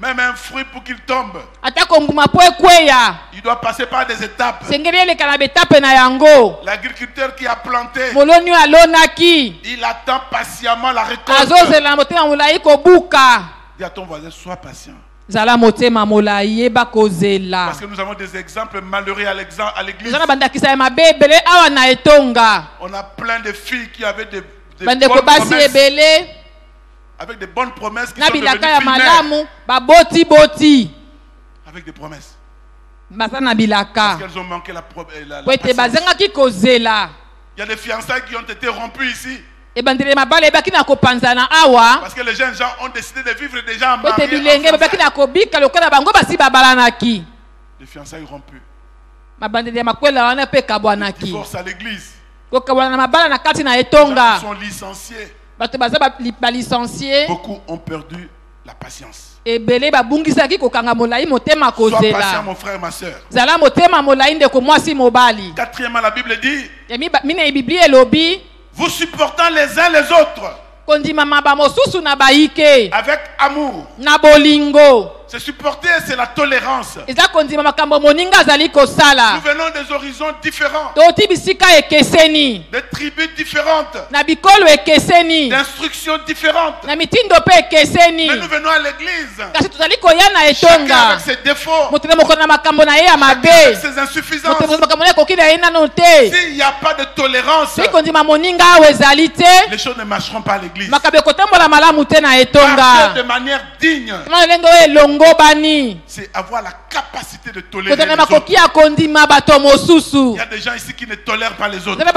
Même un fruit pour qu'il tombe, il doit passer par des étapes. L'agriculteur qui a planté, il attend patiemment la récolte. Dis à ton voisin, sois patient. Parce que nous avons des exemples malheureux à l'église. On a plein de filles qui avaient des bonnes promesses. Avec des bonnes promesses qui sont devenues filles. Avec des promesses. Parce qu'elles ont manqué la patience. Il y a des fiançailles qui ont été rompues ici. Parce que les jeunes gens ont décidé de vivre déjà en mariage. Des fiançailles rompues. Qui forcent à l'église. Les gens sont licenciés. Beaucoup ont perdu la patience. Sois patient, mon frère et ma soeur. Quatrièmement, la Bible dit, vous supportant les uns les autres avec amour. Se supporter, c'est la tolérance. Nous venons des horizons différents, des tribus différentes, d'instructions différentes. Mais nous venons à l'église, chacun avec ses défauts, chacun avec ses insuffisances. S'il n'y a pas de tolérance, les choses ne marcheront pas à l'église. Marcher de manière digne, c'est avoir la capacité de tolérer les autres. Il y a des gens ici qui ne tolèrent pas les autres parce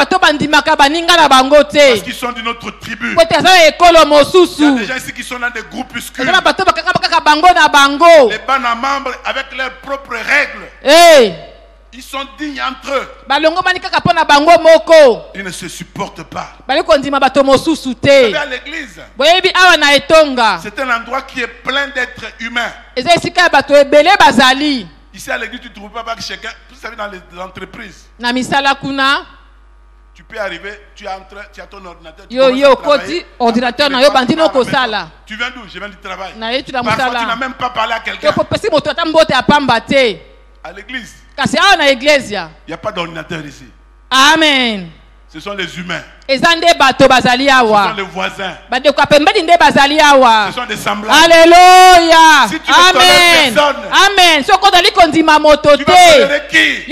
qu'ils sont d'une autre tribu. Il y a des gens ici qui sont dans des groupuscules, les bancs à membres avec leurs propres règles. Ils sont dignes entre eux. Ils ne se supportent pas. Vous savez, à l'église, c'est un endroit qui est plein d'êtres humains. Ici à l'église, tu ne trouves pas que chacun, vous savez, dans les entreprises, tu peux arriver, tu as ton ordinateur, tu viens d'où? Je viens du travail. Parfois, tu n'as même pas parlé à quelqu'un. À l'église, il n'y a pas d'ordinateur ici. Amen. Ce sont les humains. Ce sont les voisins. Ce sont des semblables. Alléluia. Si tu ne tolères personne, amen. tu vas tolérer qui?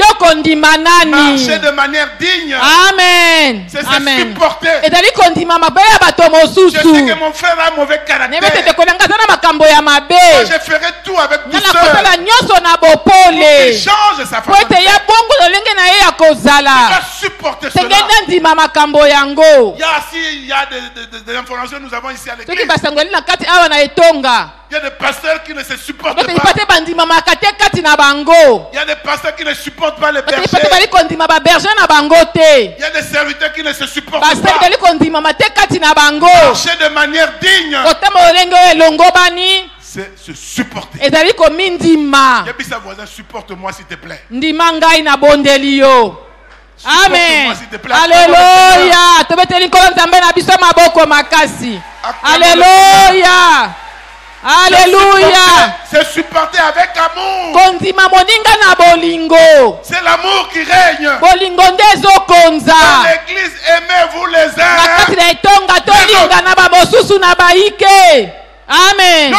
Marcher de manière digne. Amen. C'est se supporter. Je sais que mon frère a un mauvais caractère. Moi, je ferai tout avec douceur pour qu'il change sa façon de faire. Tu vas supporter cela. Il y a des informations que nous avons ici à l'église. Il y a des pasteurs qui ne se supportent pas. Il y a des pasteurs qui ne supportent pas les bergers. Il y a des serviteurs qui ne se supportent pas. Marcher de manière digne, c'est se supporter. Sa voisin, supporte-moi s'il te plaît. Amen. Alléluia. Alléluia. Alléluia. C'est supporter avec amour. C'est l'amour qui règne. Dans l'église, aimez-vous les uns. Amen. Amen.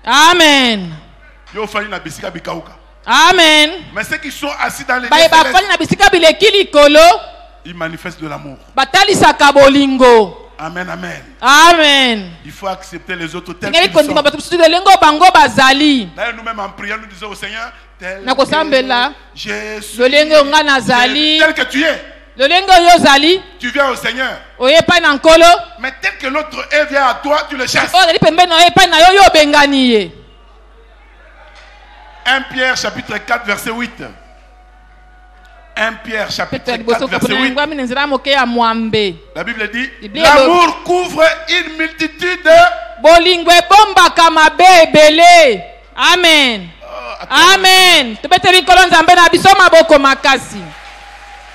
Amen. Amen. Mais ceux qui sont assis dans l'église, ils manifestent de l'amour. Amen, amen. Amen. Il faut accepter les autres tels qu'ils sont. D'ailleurs, nous-mêmes en priant, nous disons au Seigneur, tel que je suis, tel que tu es. Tu viens au Seigneur. Mais tel que l'autre vient à toi, tu le chasses. 1 Pierre chapitre 4 verset 8. 1 Pierre chapitre 4 verset 8. La Bible dit, l'amour couvre une multitude. Amen. Amen.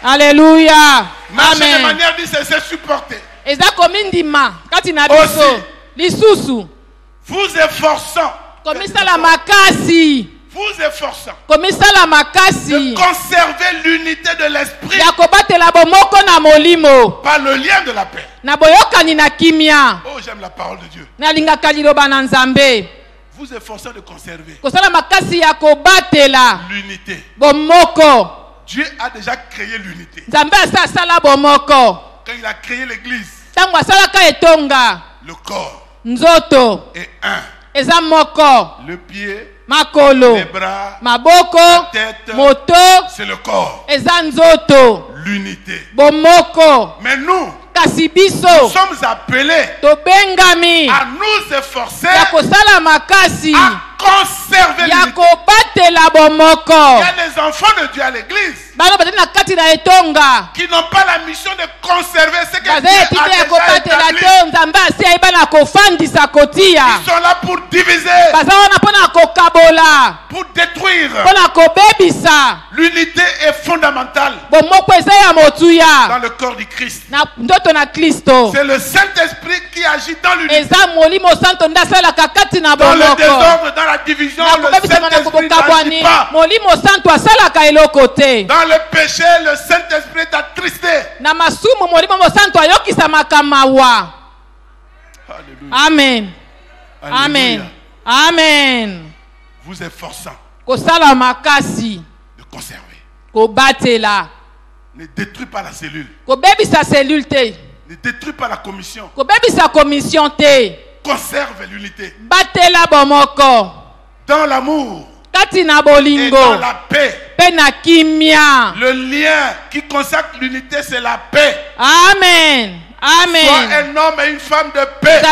Alléluia. Marcher de manière dit, c'est se supporter. Aussi, vous efforçant de conserver l'unité de l'esprit par le lien de la paix. Oh, j'aime la parole de Dieu. Vous efforçant de conserver l'unité. Dieu a déjà créé l'unité. Quand il a créé l'église, le corps est un. Le pied, les bras, la tête, c'est le corps. L'unité. Mais nous sommes appelés à nous efforcer à conserver l'unité. Il y a des enfants de Dieu à l'église qui n'ont pas la mission de conserver ce que Dieu a déjà établi. Ils sont là pour diviser, pour détruire. L'unité est fondamentale dans le corps du Christ. C'est le Saint-Esprit qui agit dans l'unité. Dans le désordre, dans la division, le Saint-Esprit n'agit pas. Dans le péché, le Saint-Esprit est attristé. Amen. Amen. Amen. Vous efforçant de conserver. Ne détruis pas la cellule. Ne détruis pas la commission. Conserve l'unité. Dans l'amour et dans la paix. Le lien qui consacre l'unité, c'est la paix. Amen. Amen. Sois un homme et une femme de paix. Je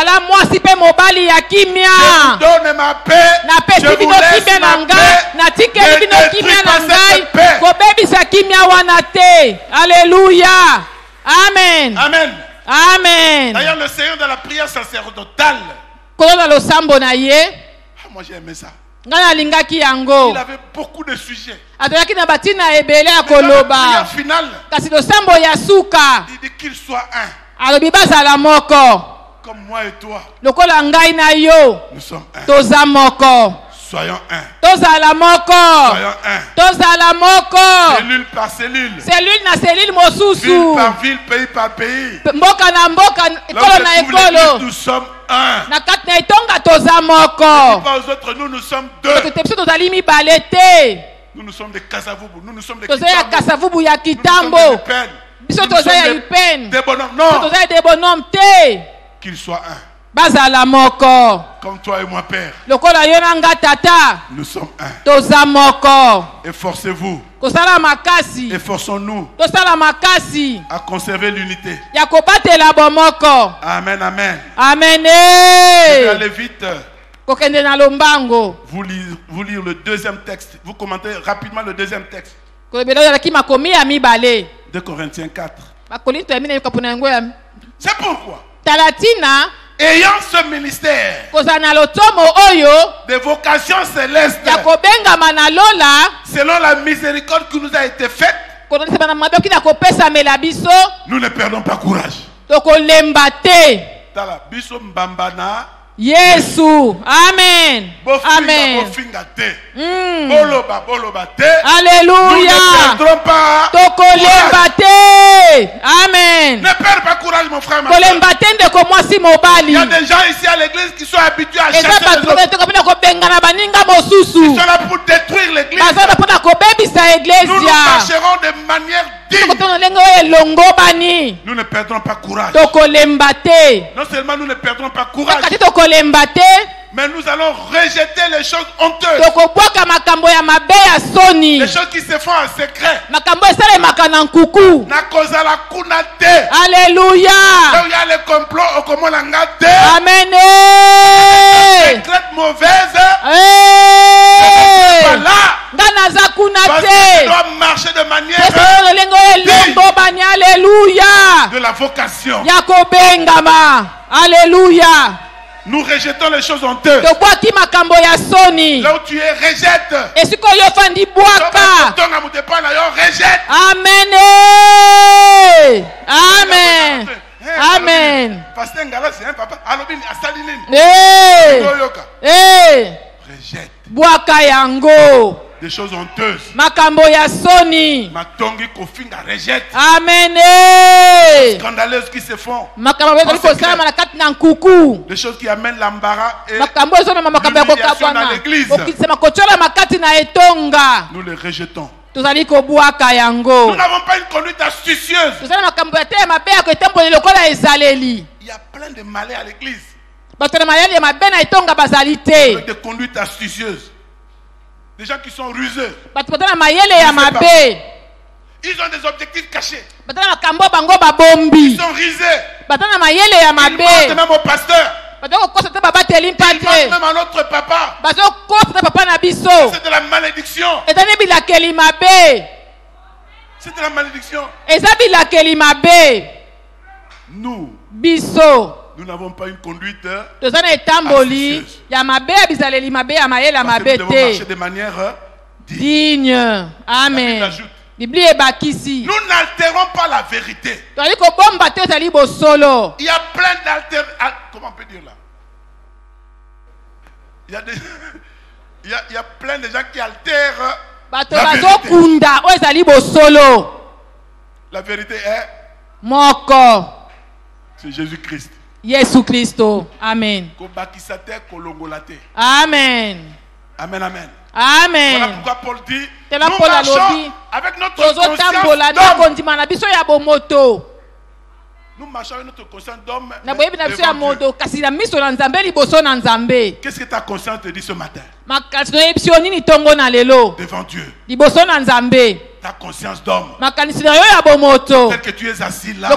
vous donne ma paix. Je vous laisse ma paix. Ne détruis pas cette paix. Alléluia. Amen. Amen. Amen. D'ailleurs, le Seigneur dans la prière sacerdotale, moi j'ai aimé ça. Il avait beaucoup de sujets. Mais dans la prière finale, il dit qu'il soit un. Comme moi et toi, nous sommes un. Soyons un. Soyons un. Cellule par cellule. Ville par ville, pays par pays. Là où se trouve l'église, nous sommes un. Ne dis pas aux autres, nous sommes deux. Nous sommes des Kasavubu. Nous sommes des Kitambo. Nous sommes des bonhommes. Non. Qu'il soit un. Comme toi et moi, Père. Nous sommes un. Efforcez-vous. Efforçons-nous à conserver l'unité. Amen, amen. Amen. Je vais aller vite. Vous lire le deuxième texte. Vous commentez rapidement le deuxième texte. 2 Corinthiens 4. C'est pourquoi, ayant ce ministère de vocation céleste, selon la miséricorde qui nous a été faite, nous ne perdons pas courage. Yesu. Amen. Amen. Alléluia. Nous ne perdrons pas courage. Amen. Ne perds pas courage, mon frère, ma soeur. Il y a des gens ici à l'église qui sont habitués à chercher les autres. Ils sont là pour détruire l'église. Nous marcherons de manière digne. Nous ne perdrons pas courage. Non seulement nous ne perdrons pas courage, mais nous allons rejeter les choses honteuses. Les choses qui se font en secret. Alléluia. Là où il y a les complots, Amen. secrètes mauvaises. Parce que tu dois marcher de manière de la vocation. Alléluia. Nous rejetons les choses honteuses. Là où tu es, rejette. Amen. Amen. Amen. Pasteur Ngala, c'est un papa. Alobin, Asalinine. Rejette. Boaka yango. Des choses honteuses. Makambo ya soni. Matongi kofinga rejette. Amen. Scandaleuses qui se font. Makambo ya kosala malakati na nkuku. Des choses qui amènent l'embarras et l'humiliation dans l'église. Nous les rejetons. Nous n'avons pas une conduite astucieuse. Il y a plein de malais à l'église. Avec des conduites astucieuses. Des gens qui sont ruseux. Ils ont des objectifs cachés. Ils sont risés. Ils mentent même au pasteur. Ils mentent même à notre papa. C'est de la malédiction. C'est de la malédiction. Nous n'avons pas une conduite astucieuse. Parce que nous devons marcher de manière digne. Amen. Nous n'altérons pas la vérité. Il y a plein d'altérations. Comment on peut dire là? Il y a plein de gens qui altèrent la vérité. La vérité est c'est Jésus-Christ. Yesu Christo. Amen. Amen. Amen, amen. Amen. Voilà pourquoi Paul dit nous marchons avec notre conscience d'homme. Nous marchons avec notre conscience d'homme. Qu'est-ce que ta conscience te dit ce matin? Devant Dieu. Ta conscience d'homme. Peut-être que tu es assis là. Les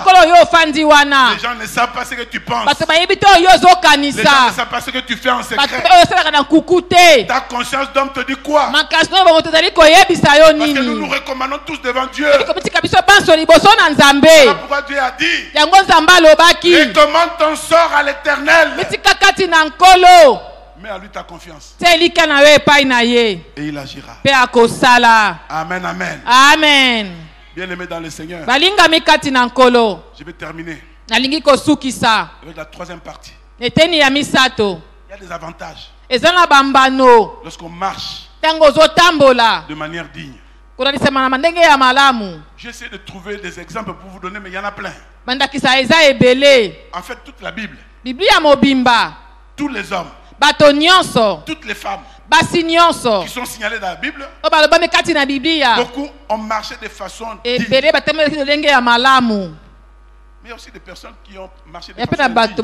gens ne savent pas ce que tu penses. Les gens ne savent pas ce que tu fais en secret. Ta conscience d'homme te dit quoi? Parce que nous nous recommandons tous devant Dieu. Voilà pourquoi Dieu a dit recommande ton sort à l'Éternel. Mets à lui ta confiance. Et il agira. Amen, amen. Amen. Bien-aimé dans le Seigneur. Je vais terminer avec la troisième partie. Il y a des avantages lorsqu'on marche de manière digne. J'essaie de trouver des exemples pour vous donner, mais il y en a plein. En fait, toute la Bible, tous les hommes, toutes les femmes qui sont signalées dans la Bible, beaucoup ont marché de façon digne. Mais il y a aussi des personnes qui ont marché de façon digne.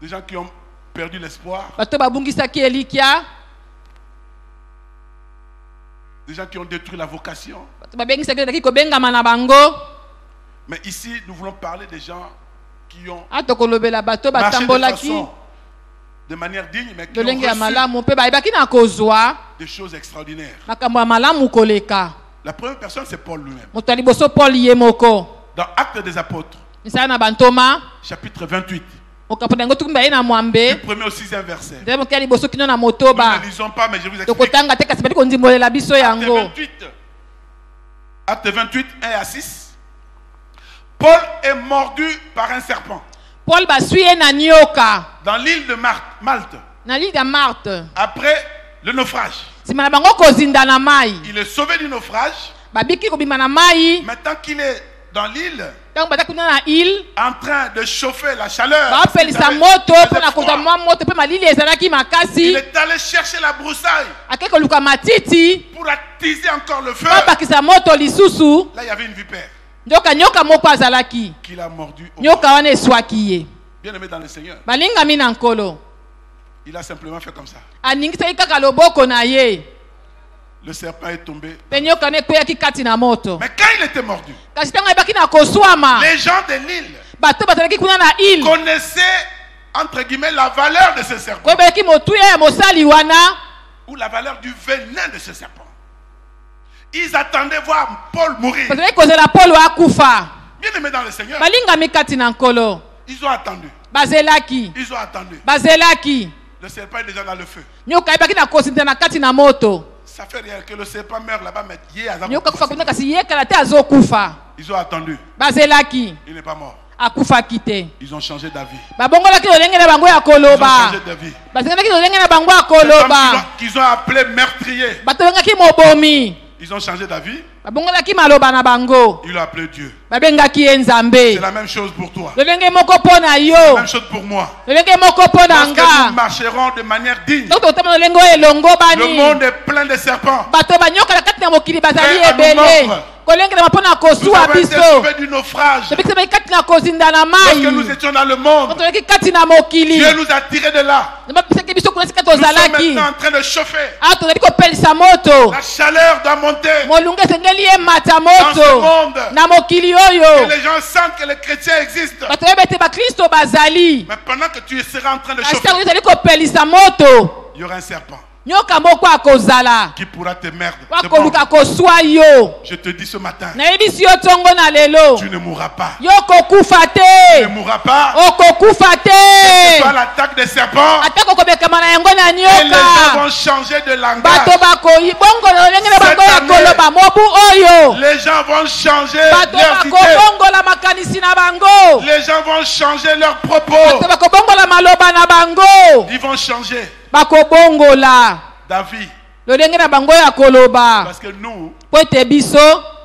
Des gens qui ont perdu l'espoir. Des gens qui ont détruit la vocation. Mais ici, nous voulons parler des gens qui ont marché de manière digne, mais qui ont reçu des choses extraordinaires. La première personne, c'est Paul lui-même. Dans Actes des Apôtres, chapitre 28, du 1er au 6e verset. Nous ne lisons pas, mais je vous explique. Acte 28, 1 à 6. Paul est mordu par un serpent. Dans l'île de Malte. Après le naufrage. Il est sauvé du naufrage. Maintenant qu'il est dans l'île, en train de chauffer la chaleur, il est allé chercher la broussaille pour attiser encore le feu. Là, il y avait une vipère qu'il a mordu au bras. Bien aimé dans le Seigneur, il a simplement fait comme ça. Le serpent est tombé. Mais quand il était mordu, les gens de l'île connaissaient entre guillemets la valeur de ce serpent ou la valeur du venin de ce serpent. Ils attendaient voir Paul mourir. Bien aimé dans le Seigneur, ils ont attendu. Ils ont attendu. Le serpent est déjà dans le feu. ça fait rien que le serpent meurt là-bas, mais ils ont attendu. Il n'est pas mort. Ils ont changé d'avis. Ils ont changé d'avis. Qu'ils ont appelé meurtrier. Ils ont changé d'avis. Il a appelé Dieu. C'est la même chose pour toi. C'est la même chose pour moi. Parce que nous marcherons de manière digne. Le monde est plein de serpents. Nous avons été sauvés du naufrage. Lorsque nous étions dans le monde, Dieu nous a tirés de là. Nous sommes maintenant en train de chauffer. La chaleur doit monter dans ce monde. Que les gens sentent que les chrétiens existent. Mais pendant que tu seras en train de chauffer, il y aura un serpent qui pourra te merdre. Je te dis ce matin, tu ne mourras pas. Tu ne mourras pas. C'est pas l'attaque des serpents. Et les gens vont changer de langage. Les gens vont changer leur idée. Les gens vont changer leurs propos. Ils vont changer. David. Parce que nous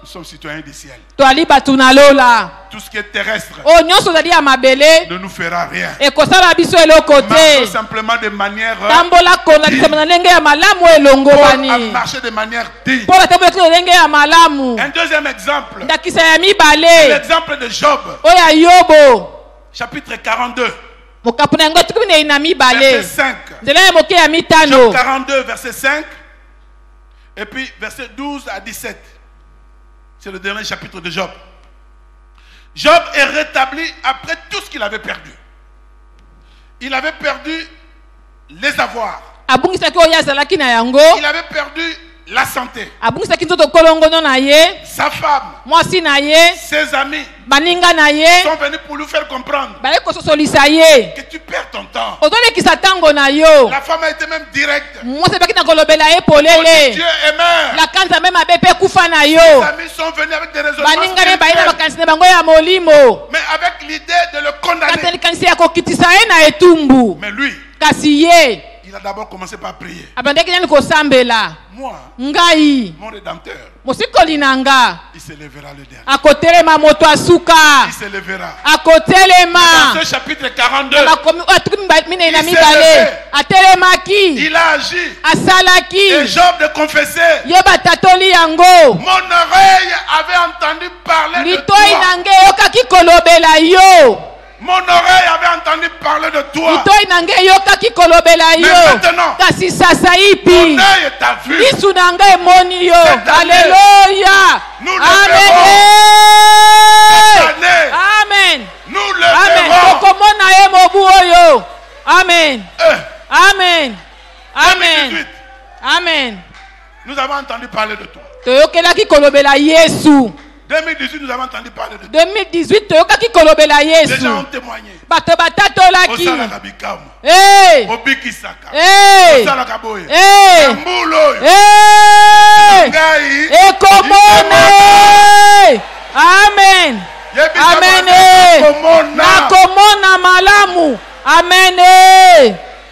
sommes citoyens du ciel. Tout ce qui est terrestre ne nous fera rien. Marche simplement de manière marcher de manière digne. Un deuxième exemple, l'exemple de Job, chapitre 42. Verset 5. Job 42, verset 5. Et puis verset 12 à 17. C'est le dernier chapitre de Job. Job est rétabli après tout ce qu'il avait perdu. Il avait perdu les avoirs. Il avait perdu la santé. Sa femme, ses amis sont venus pour lui faire comprendre que tu perds ton temps. La femme a été même directe. Dieu est mère. Ses amis sont venus avec des raisonnements spirituels, mais avec l'idée de le condamner. Mais lui, il a d'abord commencé par prier. Moi, mon rédempteur, il s'élèvera le dernier. Il s'élèvera. Dans ce chapitre 42, il a agi. Et Job de confesser, mon oreille avait entendu parler de toi. Mon oreille avait entendu parler de toi. Mais maintenant, mon œil t'a vu. Alléluia. Nous le verrons. Amen. Nous le verrons. Amen. Amen. Amen. 2018. Amen. Nous avons entendu parler de toi. 2018, nous avons entendu parler de toi. 2018, les gens ont témoigné. Au Salakabikam, au Bikisaka, au Salakaboye, au Mouloy, Amen. Amen. Nakomona malamu. Amen.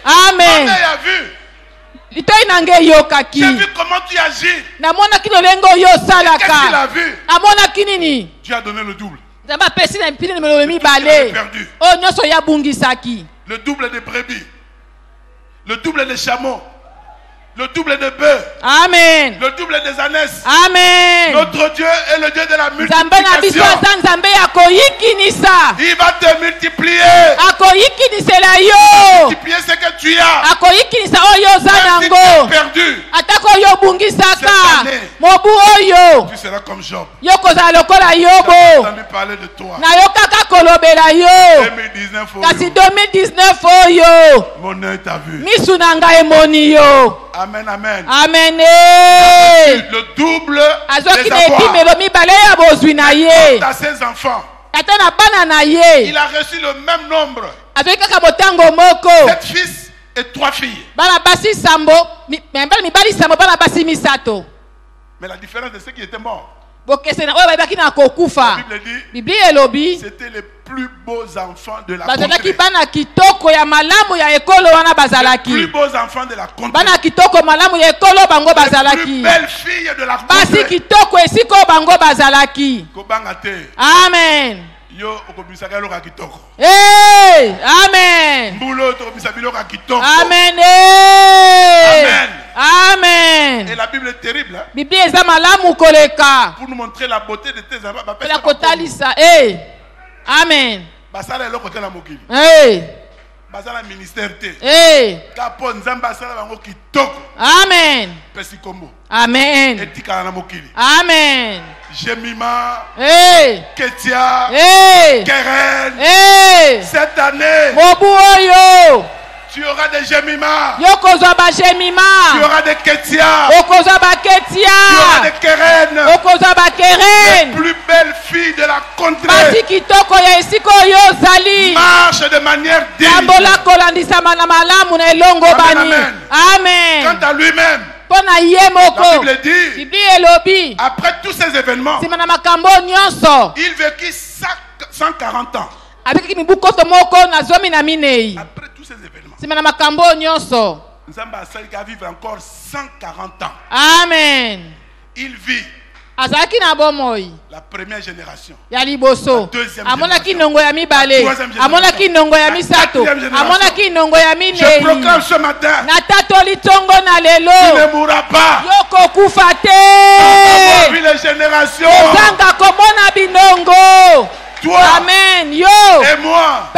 Amen. J'ai vu comment tu agis. Qu'est-ce qu'il a vu? Dieu a donné le double. Perdu. Le double des brebis, le double des chameaux, le double des bœufs. Amen. Le double des ânesses. Amen. Notre Dieu est le Dieu de la multiplication. Il va te multiplier. Multiplier ce que tu as. Même si tu as perdu. Cette année, tu seras comme Job. Tu as entendu parler de toi. 2019, mon œil t'a vu. Amen, amen. Amen. Le double des avoirs. À ses enfants, il a reçu le même nombre. 7 fils et 3 filles. Mais la différence de ceux qui étaient morts. La Bible dit c'était les plus beaux enfants de la contrée. Les plus beaux enfants de la contrée. Les plus belles filles de la contrée. Amen. Hey, amen. Amen. Amen. Amen. Et la Bible est terrible. Hein? Pour nous montrer la beauté de tes enfants. Hey. Amen. Hey. Ministère. Hey. Amen. Amen. Amen. Jemima, hey. Ketia, hey. Keren, hey. Cette année, tu auras des Jemima, tu auras des Ketia, tu auras des Keren, les plus belles filles de la contrée. Marche de manière digne. Amen. Amen. Quant à lui-même, la Bible dit, après tous ces événements, il vécut 140 ans. Après tous ces événements, Nzamba a vivre encore 140 ans. Amen. Il vit la première génération, la deuxième génération, la génération. Je proclame ce matin, tu ne mourras pas sans vu les générations. Toi Amen. Yo. Et moi,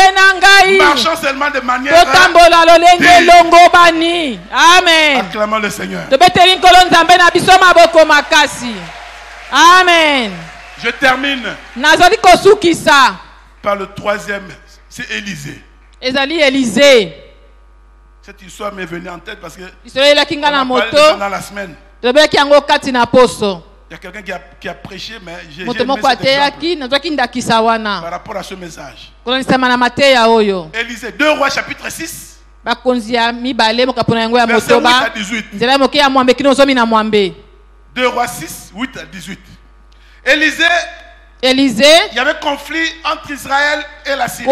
marchons seulement de manière Amen. Acclamons le Seigneur. Amen. Je termine par le troisième, c'est Élisée. Élisée. Cette histoire m'est venue en tête parce que on a parlé dans la semaine. Il y a quelqu'un qui a prêché, mais j'ai aimé cet exemple par rapport à ce message. Élisée, 2 Rois chapitre 6, verset 8 à 18. 2 Rois 6, 8 à 18. Élisée, il y avait conflit entre Israël et la Syrie.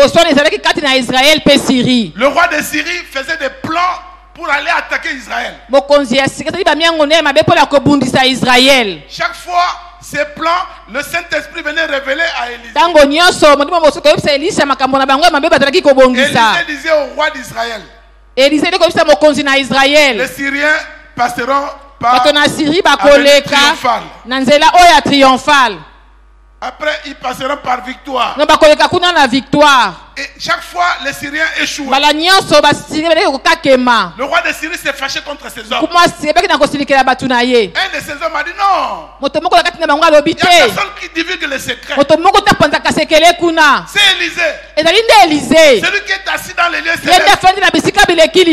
Le roi de Syrie faisait des plans pour aller attaquer Israël. Chaque fois, ces plans, le Saint-Esprit venait révéler à Élisée. Élisée disait au roi d'Israël, les Syriens passeront par avenue triomphale. Après, ils passeront par victoire. Et chaque fois, les Syriens échouent. Le roi de Syrie s'est fâché contre ses hommes. Un de ses hommes a dit non. Il y a personne qui divulgue les secrets. C'est Élisée. Celui qui est assis dans les lieux célestes. Celui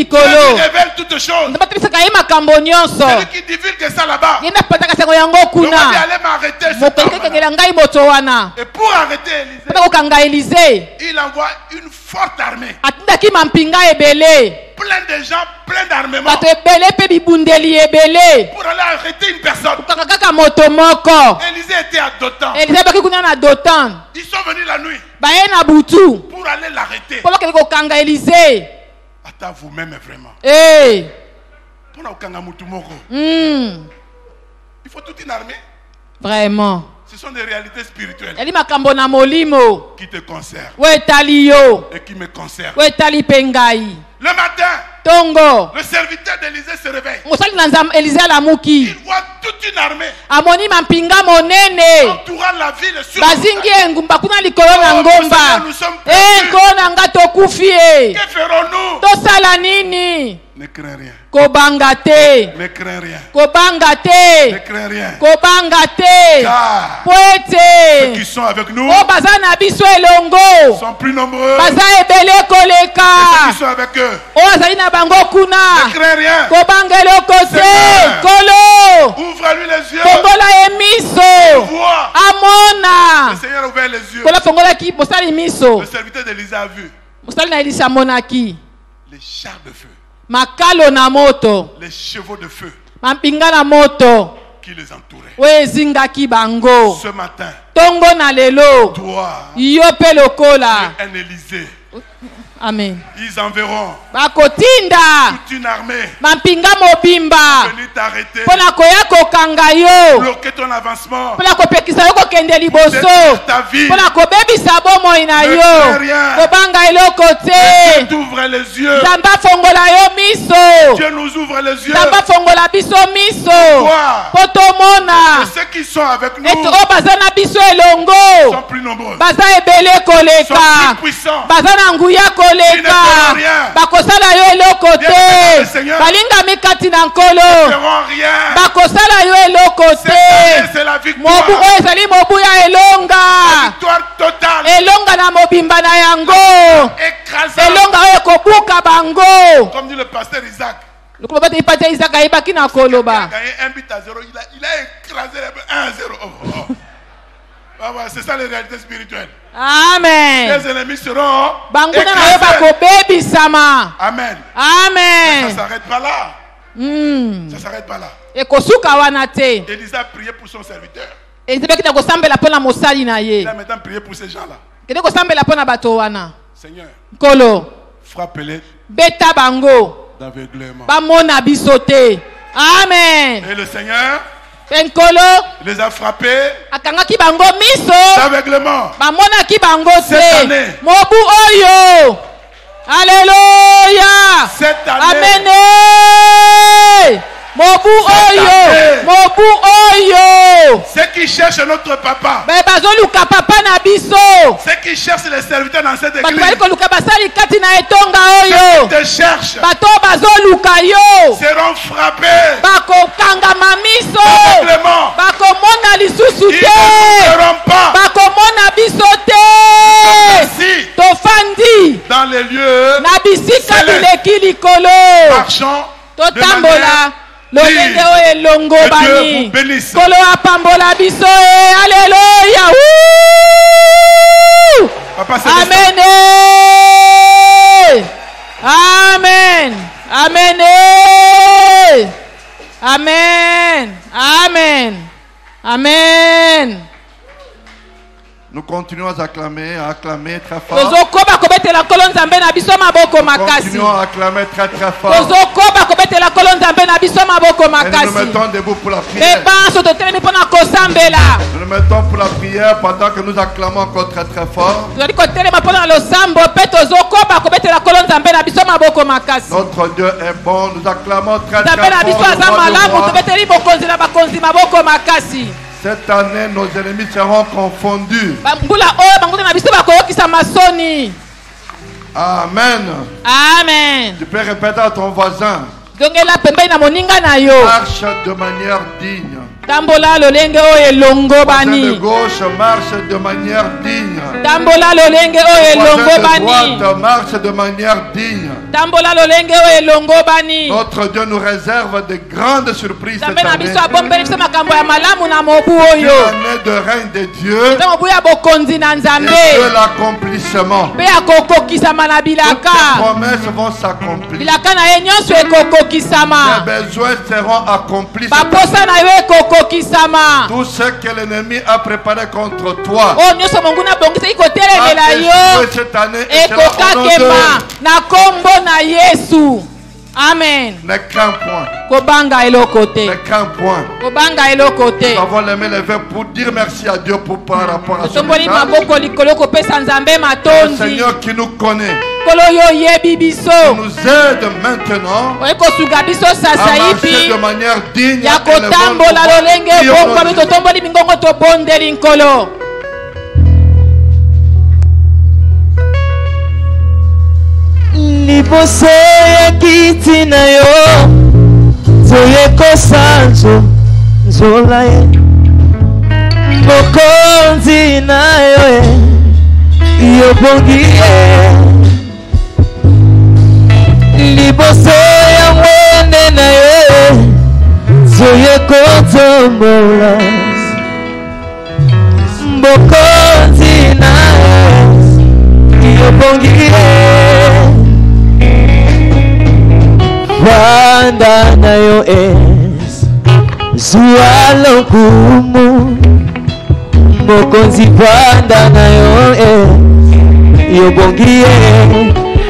qui révèle toutes choses. Celui qui divulgue ça là-bas. Le roi dit allez m'arrêter. Et pour arrêter Élisée, il envoie une forte armée. Plein de gens, plein d'armements. Pour aller arrêter une personne. Élisée était à Dothan. Ils sont venus la nuit pour aller l'arrêter. Attends, vous-même vraiment. Il faut toute une armée. Vraiment. Ce sont des réalités spirituelles qui te concernent et qui me concernent. Le matin, le serviteur d'Élisée se réveille. Il voit toute une armée entourant la ville sur nous sommes perdus. Que ferons-nous? Ne crains rien. Ne crains rien. Ne crains rien. Car ceux qui sont avec nous sont plus nombreux que ceux qui sont avec eux. Ne crains rien. Ouvre-lui les yeux. Vois. Le Seigneur a ouvert les yeux. Le serviteur d'Élisée a vu les chars de feu. makalo na moto, les chevaux de feu mampinga na moto qui les entouraient. wezingaki bango. Ce matin, Tongo na lelo, toi yo pe lokola. un Élysée, Amen. ils enverront Bakotinda toute une armée mampinga mobimba venir t'arrêter, pona koya kokanga yo, bloquer ton avancement, pona kopekisa yo kokende liboso, détruire ta vie. pona kobebisa bomoi na Ne yo, fais rien. kobanga eloko Dieu te. t'ouvre les yeux. Nzambe afongola yo miso, Dieu nous ouvre les yeux. Nzambe afongola biso miso Pourquoi? po tomona Et ceux qui sont avec nous ete oyo baza na biso sont elongo plus nombreux, baza ebele sont koleka, plus puissants. baza na nguya Ils ne koleka, feront rien. bakosala yo eloko Bien, te, Seigneur. balingami kati na Ils ne nkolo, feront rien. bakosala yo eloko Cette année, te. c'est la Mobu victoire. oyo ezali mobu ya La elonga, victoire totale. elonga na mobimba na yango, Écrasante. elonga oyo ekobuka bango. Comme dit le pasteur Isaac. Lokola bati ipate Isaka ayebaki na Il a koloba, gagné 1 but à 0. Il a écrasé les 1-0. Ah ouais, c'est ça les réalités spirituelles. amen. Les ennemis seront Banguna na yo écrasés. bakobebisama, Amen. Ça ne amen. s'arrête pas là. Ça ne s'arrête pas là. Ekosuka wana te. Élisée a prié pour son serviteur. Ezebeki na kosambela mpo na mosali na ye, Il a maintenant prié pour ces gens-là. kende kosambela mpo na bato wana. Seigneur, Nkolo frappez-les beta bango d'aveuglement. bamona biso te, amen. Et le Seigneur Mpe nkolo les a frappés akangaki bango miso, d'aveuglement. bamonaki bango Cette te. année. Mobu oyo, alleluya, Cette année, amen. Mobu oyo, année. mobu oyo, ceux qui cherchent notre papa, bazoluka papa na biso, ceux qui cherchent les serviteurs dans cette bato église, bali koluka basali kati na etonga ceux oyo, qui te cherchent bato bazoluka yo seront frappés bakokangama miso, d'aveuglement. bakomona lisusu Ils te, ne seront pas bakomona biso te. assis Tofandi dans les lieux na bisika célestes. bileki likolo, Marchons de totambola manière lolenge digne. oyo elongo Que Dieu bani, vous bénisse. kolo apambola biso e, alleluya. Papa, c'est des- Amen. Amen. Amen. Amen. Amen. Amen. Nous continuons à acclamer très fort. Tozokoba kobetela kolo nzambe na biso maboko makasi. Continuons à acclamer très très fort. Tozokoba kobetela kolo nzambe na biso maboko Et nous nous makasi. mettons debout pour la prière. Bebanso totelemi mpona kosambela. Nous nous mettons pour la prière pendant que nous acclamons encore très très fort. Tozali kotelema mpona losambo mpe tozokoba kobetela kolo nzambe na biso maboko makasi. Notre Dieu est bon. Nous acclamons très très Nzambe na biso fort. le aza roi des malamu, rois. tobeteli bokonzi na bakonzi maboko makasi. Cette année, nos ennemis seront confondus. Mbula oyo banguta na biso bakoyokisa masoni. Amen. Amen. Tu peux répéter à ton voisin. Dongela pembeni na moninga na yo. Marche de manière digne. Tambola lolenge oyo elongo Voisin de bani. gauche, marche de manière digne. Tambola lolenge oyo elongo Voisin de bani. droite, marche de manière digne. Tambola lolenge oyo elongo bani. Notre Dieu nous réserve de grandes surprises cette Nzambe na année. biso abombeli biso makambo ya malamu na mobu Une oyo. année de règne de Dieu Mpe mobu ya bokonzi na et de Nzambe. l'accomplissement. Mpe ya kokokisama na Toutes les bilaka. promesses vont s'accomplir. Bilaka na ye nyonso Les ekokokisama. besoins seront accomplis. cette Baposa na yo ekokokisama. Tout ce que l'ennemi a préparé contre toi Oyo nyonso monguna abongisaki kotelemela a yo échoué cette année et sera au nom ekokakema de... na kombo na Yesu. Amen. Ne crains point. Kobanga eloko te. Ne crains point. Kobanga eloko te. Nous avons les mains levées pour dire merci à Dieu pour par rapport à ce Totomboli message. maboko likolo kopesa Nzambe Le matondi. Seigneur qui nous connaît, Kolo yo yebi biso. nous aide maintenant Oye kosuka biso à sasa marcher ipi. de manière digne. Ya et les bonnes kotambola voies. lolenge Prions ebongwami notre Dieu. totomboli mingongo tobondeli nkolo. liboso ya kiti na yo toyekosa nzola ye bokonzi na yo yobongi ye liboso ya mwene na yo toyekotombola bokonzi na yo yobongi ye vanda na yo es zuwa lokumu mokonzi vanda na yo es yobongi ye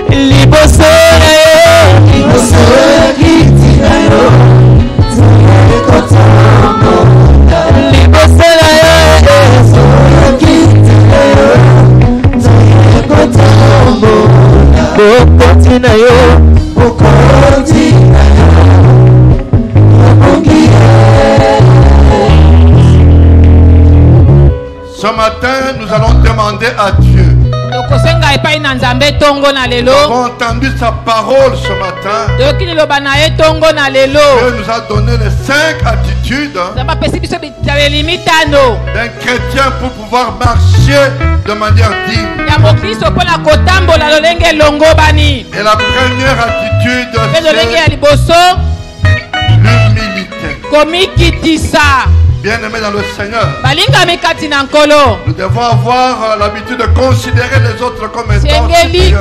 liboso na yo liboso ya kiti na yo liboso na yo kiti na yo bokoti na yo bokoti na yo yobongi ye. Ce matin, nous allons demander à Dieu. Nous avons entendu sa parole ce matin. Dieu nous a donné les 5 attitudes d'un chrétien pour pouvoir marcher de manière digne. Et la première attitude, c'est l'humilité. Bien-aimés dans le Seigneur, nous devons avoir l'habitude de considérer les autres comme étant supérieurs.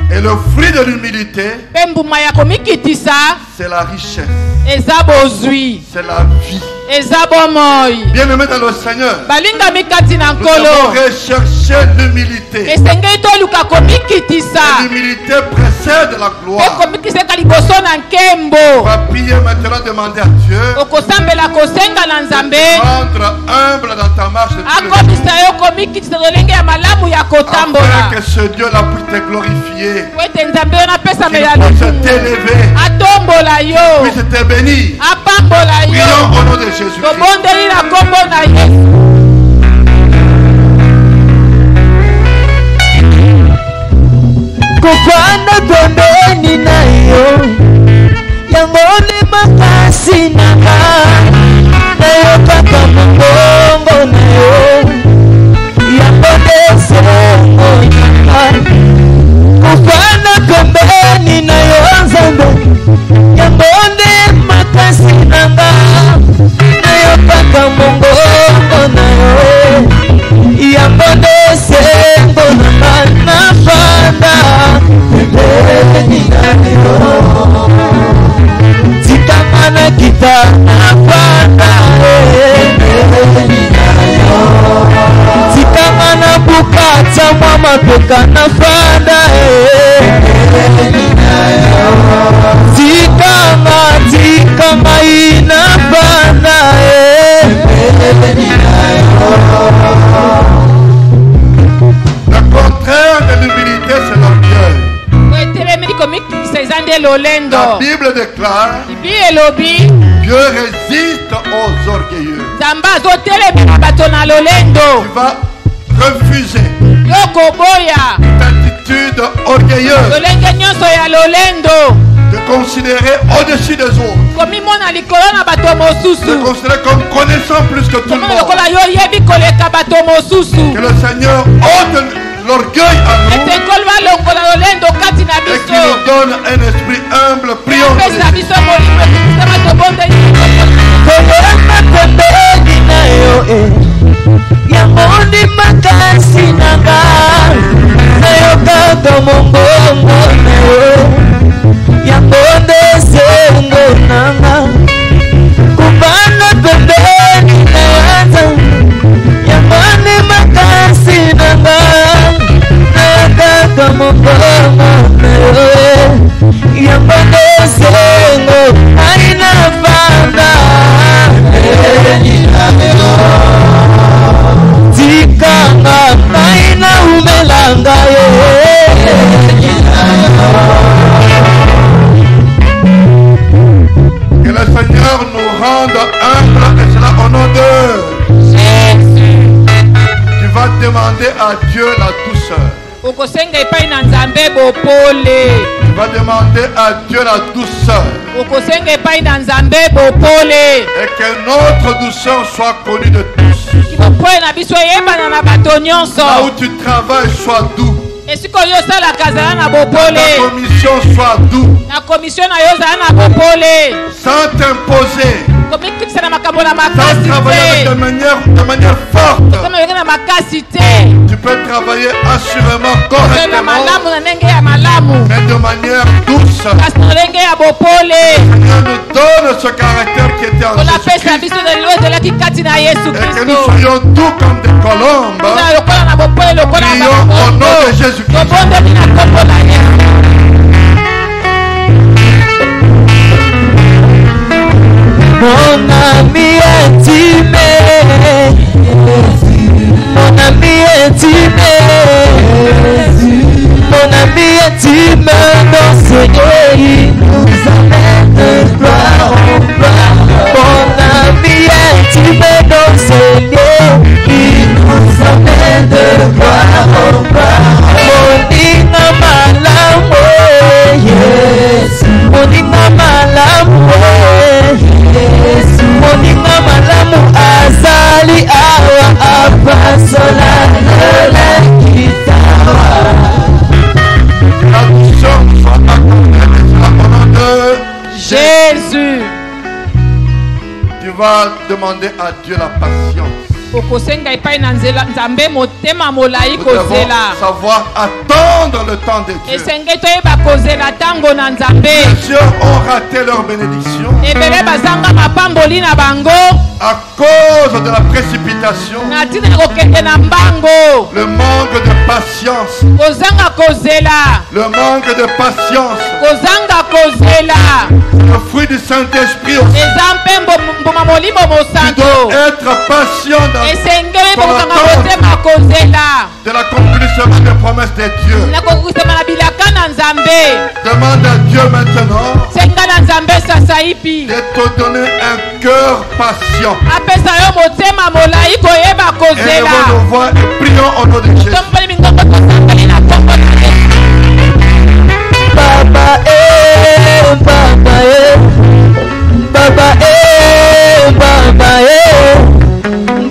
Et le fruit de l'humilité, c'est la richesse, c'est la vie. Bien-aimés dans le Seigneur, nous devons rechercher l'humilité. L'humilité précède la gloire. On va prier maintenant, demander à Dieu de rendre humble dans ta marche de tous les jours. Afin que ce Dieu-là puisse te glorifier, qu'il puisse t'élever, puisse te bénir. Prions au nom de Jésus. Kufana pembeni na yo yangone makasi nanga na yo kaka mbongo na yo yangone songo nanga. Kufana pembeni na yo nzambe yangone makasi nanga na yo kaka mbongo na yo yangone songo nanga na fanda pembeni na yo tikamana kita na fanda pembeni na yo tikamana bukata mama peka na fanda pembeni na yo tikama ina fanda pembeni na yo. Le contraire de l'humilité, c'est l'orgueil. La Bible déclare Dieu résiste aux orgueilleux. Tu vas refuser cette attitude orgueilleuse de considérer au-dessus des autres, de considérer comme connaissant plus que tout le monde. Que le Seigneur ôte l'orgueil à nous et qu'il nous donne un esprit humble. Prions. Yamoni makasi nanga na yo kaka mongongo na yo yambonde sengo nanga kubana pembeni na yanza yamoni makasi nanga na yo kaka mongongo na yo yambonde sengo aina fanda pembeni na yo tikanga maina umelanga Que le Seigneur nous rende humbles et cela au nom de Jésus. Tu vas demander à Dieu la douceur. Tu vas demander à Dieu la douceur. Et que notre douceur soit connue de tous. Là où tu travailles, sois doux. Ta commission soit doux. Sans t'imposer. travailler de manière forte. Tu peux travailler assurément correctement, mais de manière douce. Le Seigneur nous donne ce caractère qui était en Jésus-Christ. Et que nous soyons tous comme des colombes. Prions au nom de Jésus-Christ. Mon ami intime, mon ami intime, mon ami intime, dans ce pays nous amène de gloire en gloire. Mon ami intime, dans ce lieu, il nous amène de gloire en gloire. Moninga malamu, yes, moninga malamu. Moninga malamu azali awa apasola la guitare. Jésus. Tu vas demander à Dieu la patience. Nous devons savoir attendre le temps de Dieu. Plusieurs ont raté leur bénédiction à cause de la précipitation, le manque de patience, le manque de patience. Le fruit du Saint-Esprit aussi. Tu dois être patient dans de l'accomplissement des promesses de Dieu. Demande à Dieu maintenant de te donner un cœur patient. Élevons nos voix et prions au nom de Jésus. Baba Baba Baba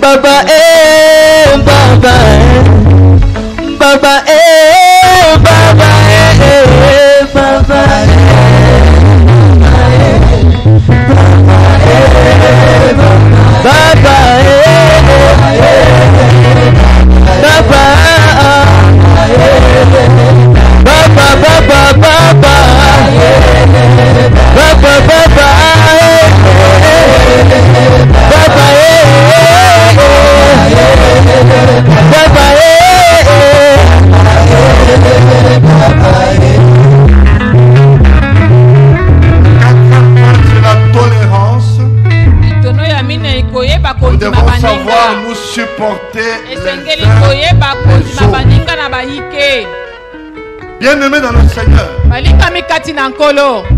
Baba Baba Baba Baba Baba Nous devons savoir nous supporter les uns les autres. Bien-aimés dans le Seigneur,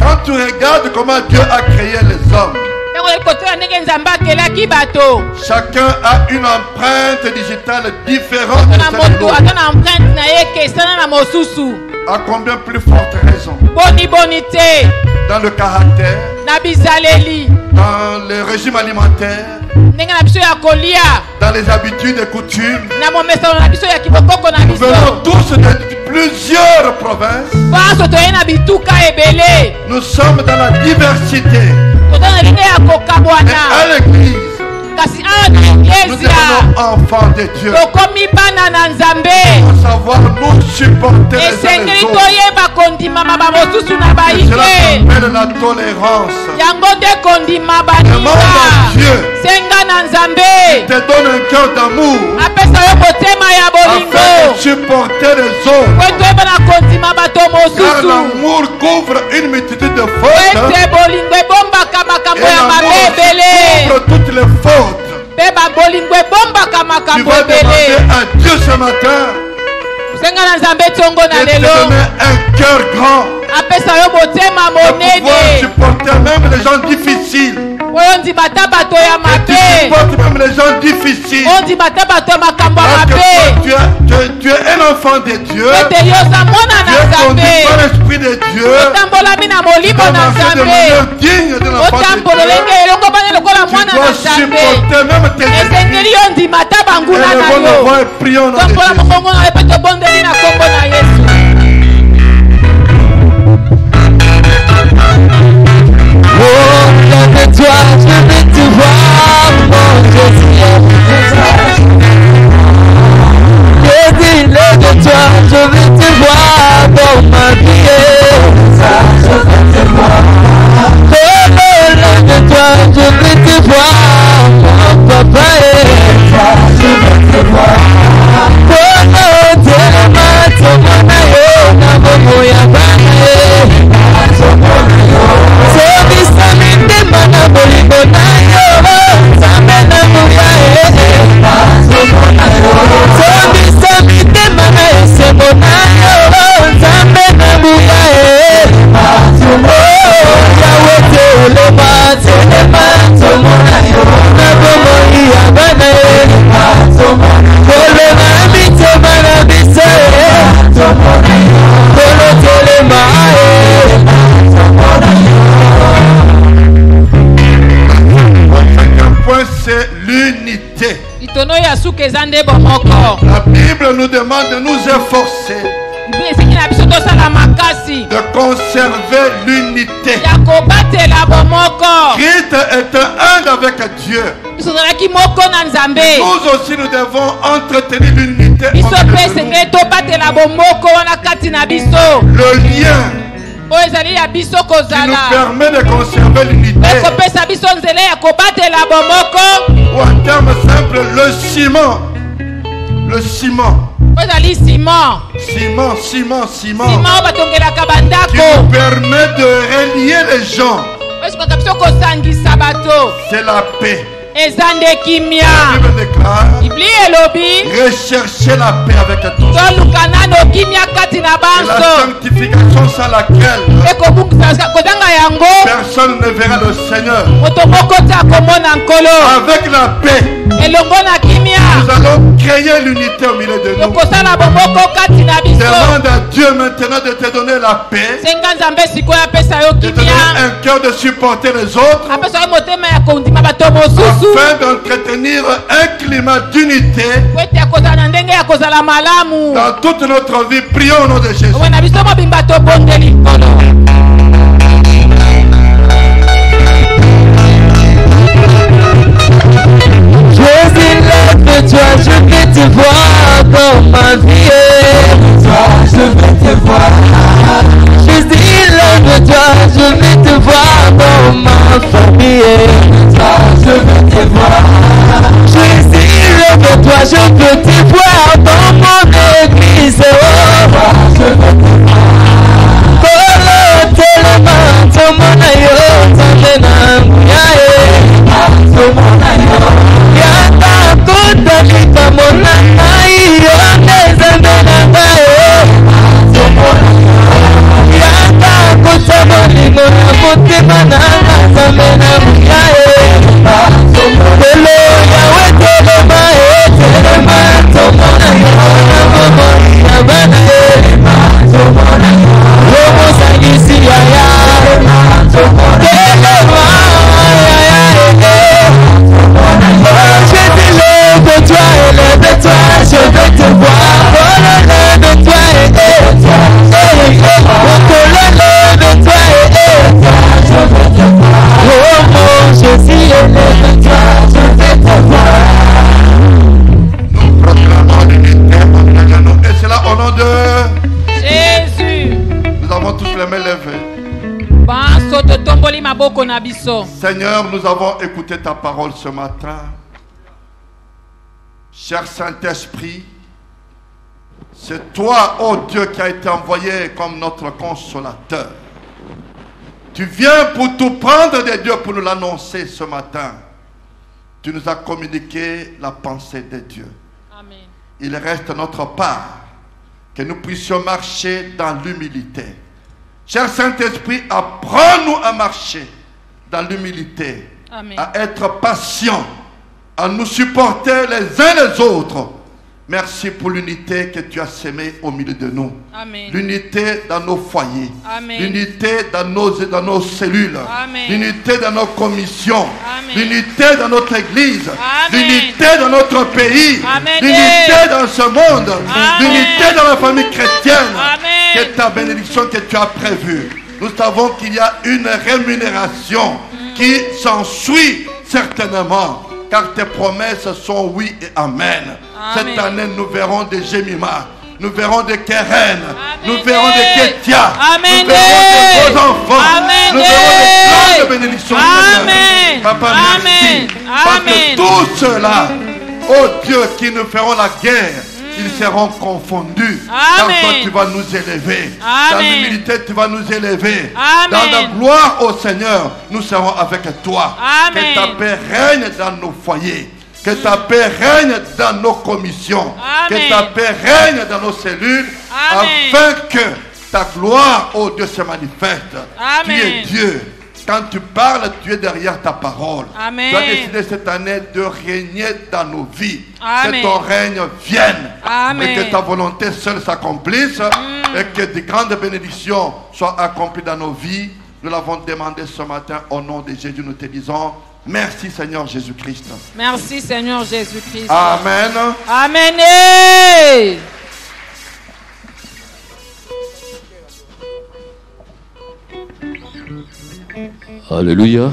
quand tu regardes comment Dieu a créé les hommes, chacun a une empreinte digitale différente de à combien plus forte raison? Dans le caractère, dans le régime alimentaire, dans les habitudes et coutumes. Nous venons tous de plusieurs provinces. Nous sommes dans la diversité. Et à l'église, nous devenons enfants de Dieu. Pour savoir nous supporter les uns les autres. Et cela s'appelle la tolérance. Demande à Dieu. Il te donne un cœur d'amour afin de supporter les autres. Car l'amour couvre une multitude de fautes. Et l'amour couvre toutes les fautes. Tu vas demander à Dieu ce matin de te donner un cœur grand pour pouvoir supporter même les gens difficiles. Et tu supportes même les gens difficiles. Tu es un enfant de Dieu. Tu es conduit par l'Esprit de Dieu. Tu dois marcher de manière digne de l'enfant de Dieu. Tu dois supporter même tes ennemis. Élevons nos voix et prions dans Oh, toi, je vais La Bible nous demande de nous efforcer de conserver l'unité. Christ est un avec Dieu. Nous aussi nous devons entretenir l'unité. Le lien qui nous permet de conserver l'unité. Ou en termes simples, le ciment. Le ciment. Ciment. Qui nous permet de relier les gens. C'est la paix. La Bible déclare, recherchez la paix avec tous. Et la sanctification sans laquelle personne ne verra le Seigneur. Avec la paix, nous allons créer l'unité au milieu de nous. Demande à Dieu maintenant de te donner la paix, de te donner un cœur de supporter les autres, afin d'entretenir un climat d'unité dans toute notre vie. Prions au nom de Jésus. Jésus, lève-toi, je vais te voir dans ma vie. Je vais te voir. Jésus, lève-toi, je vais te voir dans ma famille. Je vais te voir. Jésus, lève-toi, je veux te voir dans mon église. Je veux te voir. Kolo telema tomona yo tamena muyae. Tomona yo. Yata kuta kita mona yo nezamena ngae. Tomona yo. Yata kuta moni mona mutima na zamena muyae. Kolo yawe telema tomona yo na bana tomona yo. Romo sagisi ya ya. Telema ya. Lève-toi et lève-toi, je vais te voir. Lève-toi et lève-toi, je vais te voir. Oh mon Jésus, lève-toi, je vais te voir. Nous proclamons l'unité entre nous. Et c'est là au nom de Jésus. Nous avons tous les mains levées. Seigneur, nous avons écouté ta parole ce matin. Cher Saint-Esprit, c'est toi, ô Dieu, qui a été envoyé comme notre consolateur. Tu viens pour tout prendre de Dieu, pour nous l'annoncer ce matin. Tu nous as communiqué la pensée de Dieu. Amen. Il reste notre part que nous puissions marcher dans l'humilité. Cher Saint-Esprit, apprends-nous à marcher dans l'humilité, à être patient, à nous supporter les uns les autres. Merci pour l'unité que tu as sémée au milieu de nous. L'unité dans nos foyers. L'unité dans nos cellules. L'unité dans nos commissions. L'unité dans notre église. L'unité dans notre pays. L'unité dans ce monde. L'unité dans la famille chrétienne. Que ta bénédiction que tu as prévue. Nous savons qu'il y a une rémunération qui s'ensuit certainement. Car tes promesses sont oui et amen. Cette année, nous verrons des Jémima, nous verrons des Keren, nous verrons des Kétia, nous verrons des beaux enfants, nous verrons des plans de bénédiction. Papa, merci. Parce que tous ceux-là, oh Dieu, qui nous feront la guerre, ils seront confondus. Car toi, tu vas nous élever. Dans l'humilité, tu vas nous élever. Dans la gloire au Seigneur, nous serons avec toi. Que ta paix règne dans nos foyers. Que ta paix règne dans nos commissions. Que ta paix règne dans nos cellules. Afin que ta gloire, oh Dieu, se manifeste. Tu es Dieu. Quand tu parles, tu es derrière ta parole. Tu as décidé cette année de régner dans nos vies. Que ton règne vienne. Et que ta volonté seule s'accomplisse. Et que de grandes bénédictions soient accomplies dans nos vies. Nous l'avons demandé ce matin au nom de Jésus. Nous te disons Merci Seigneur Jésus-Christ. Merci Seigneur Jésus-Christ. Amen. Amen. Alléluia.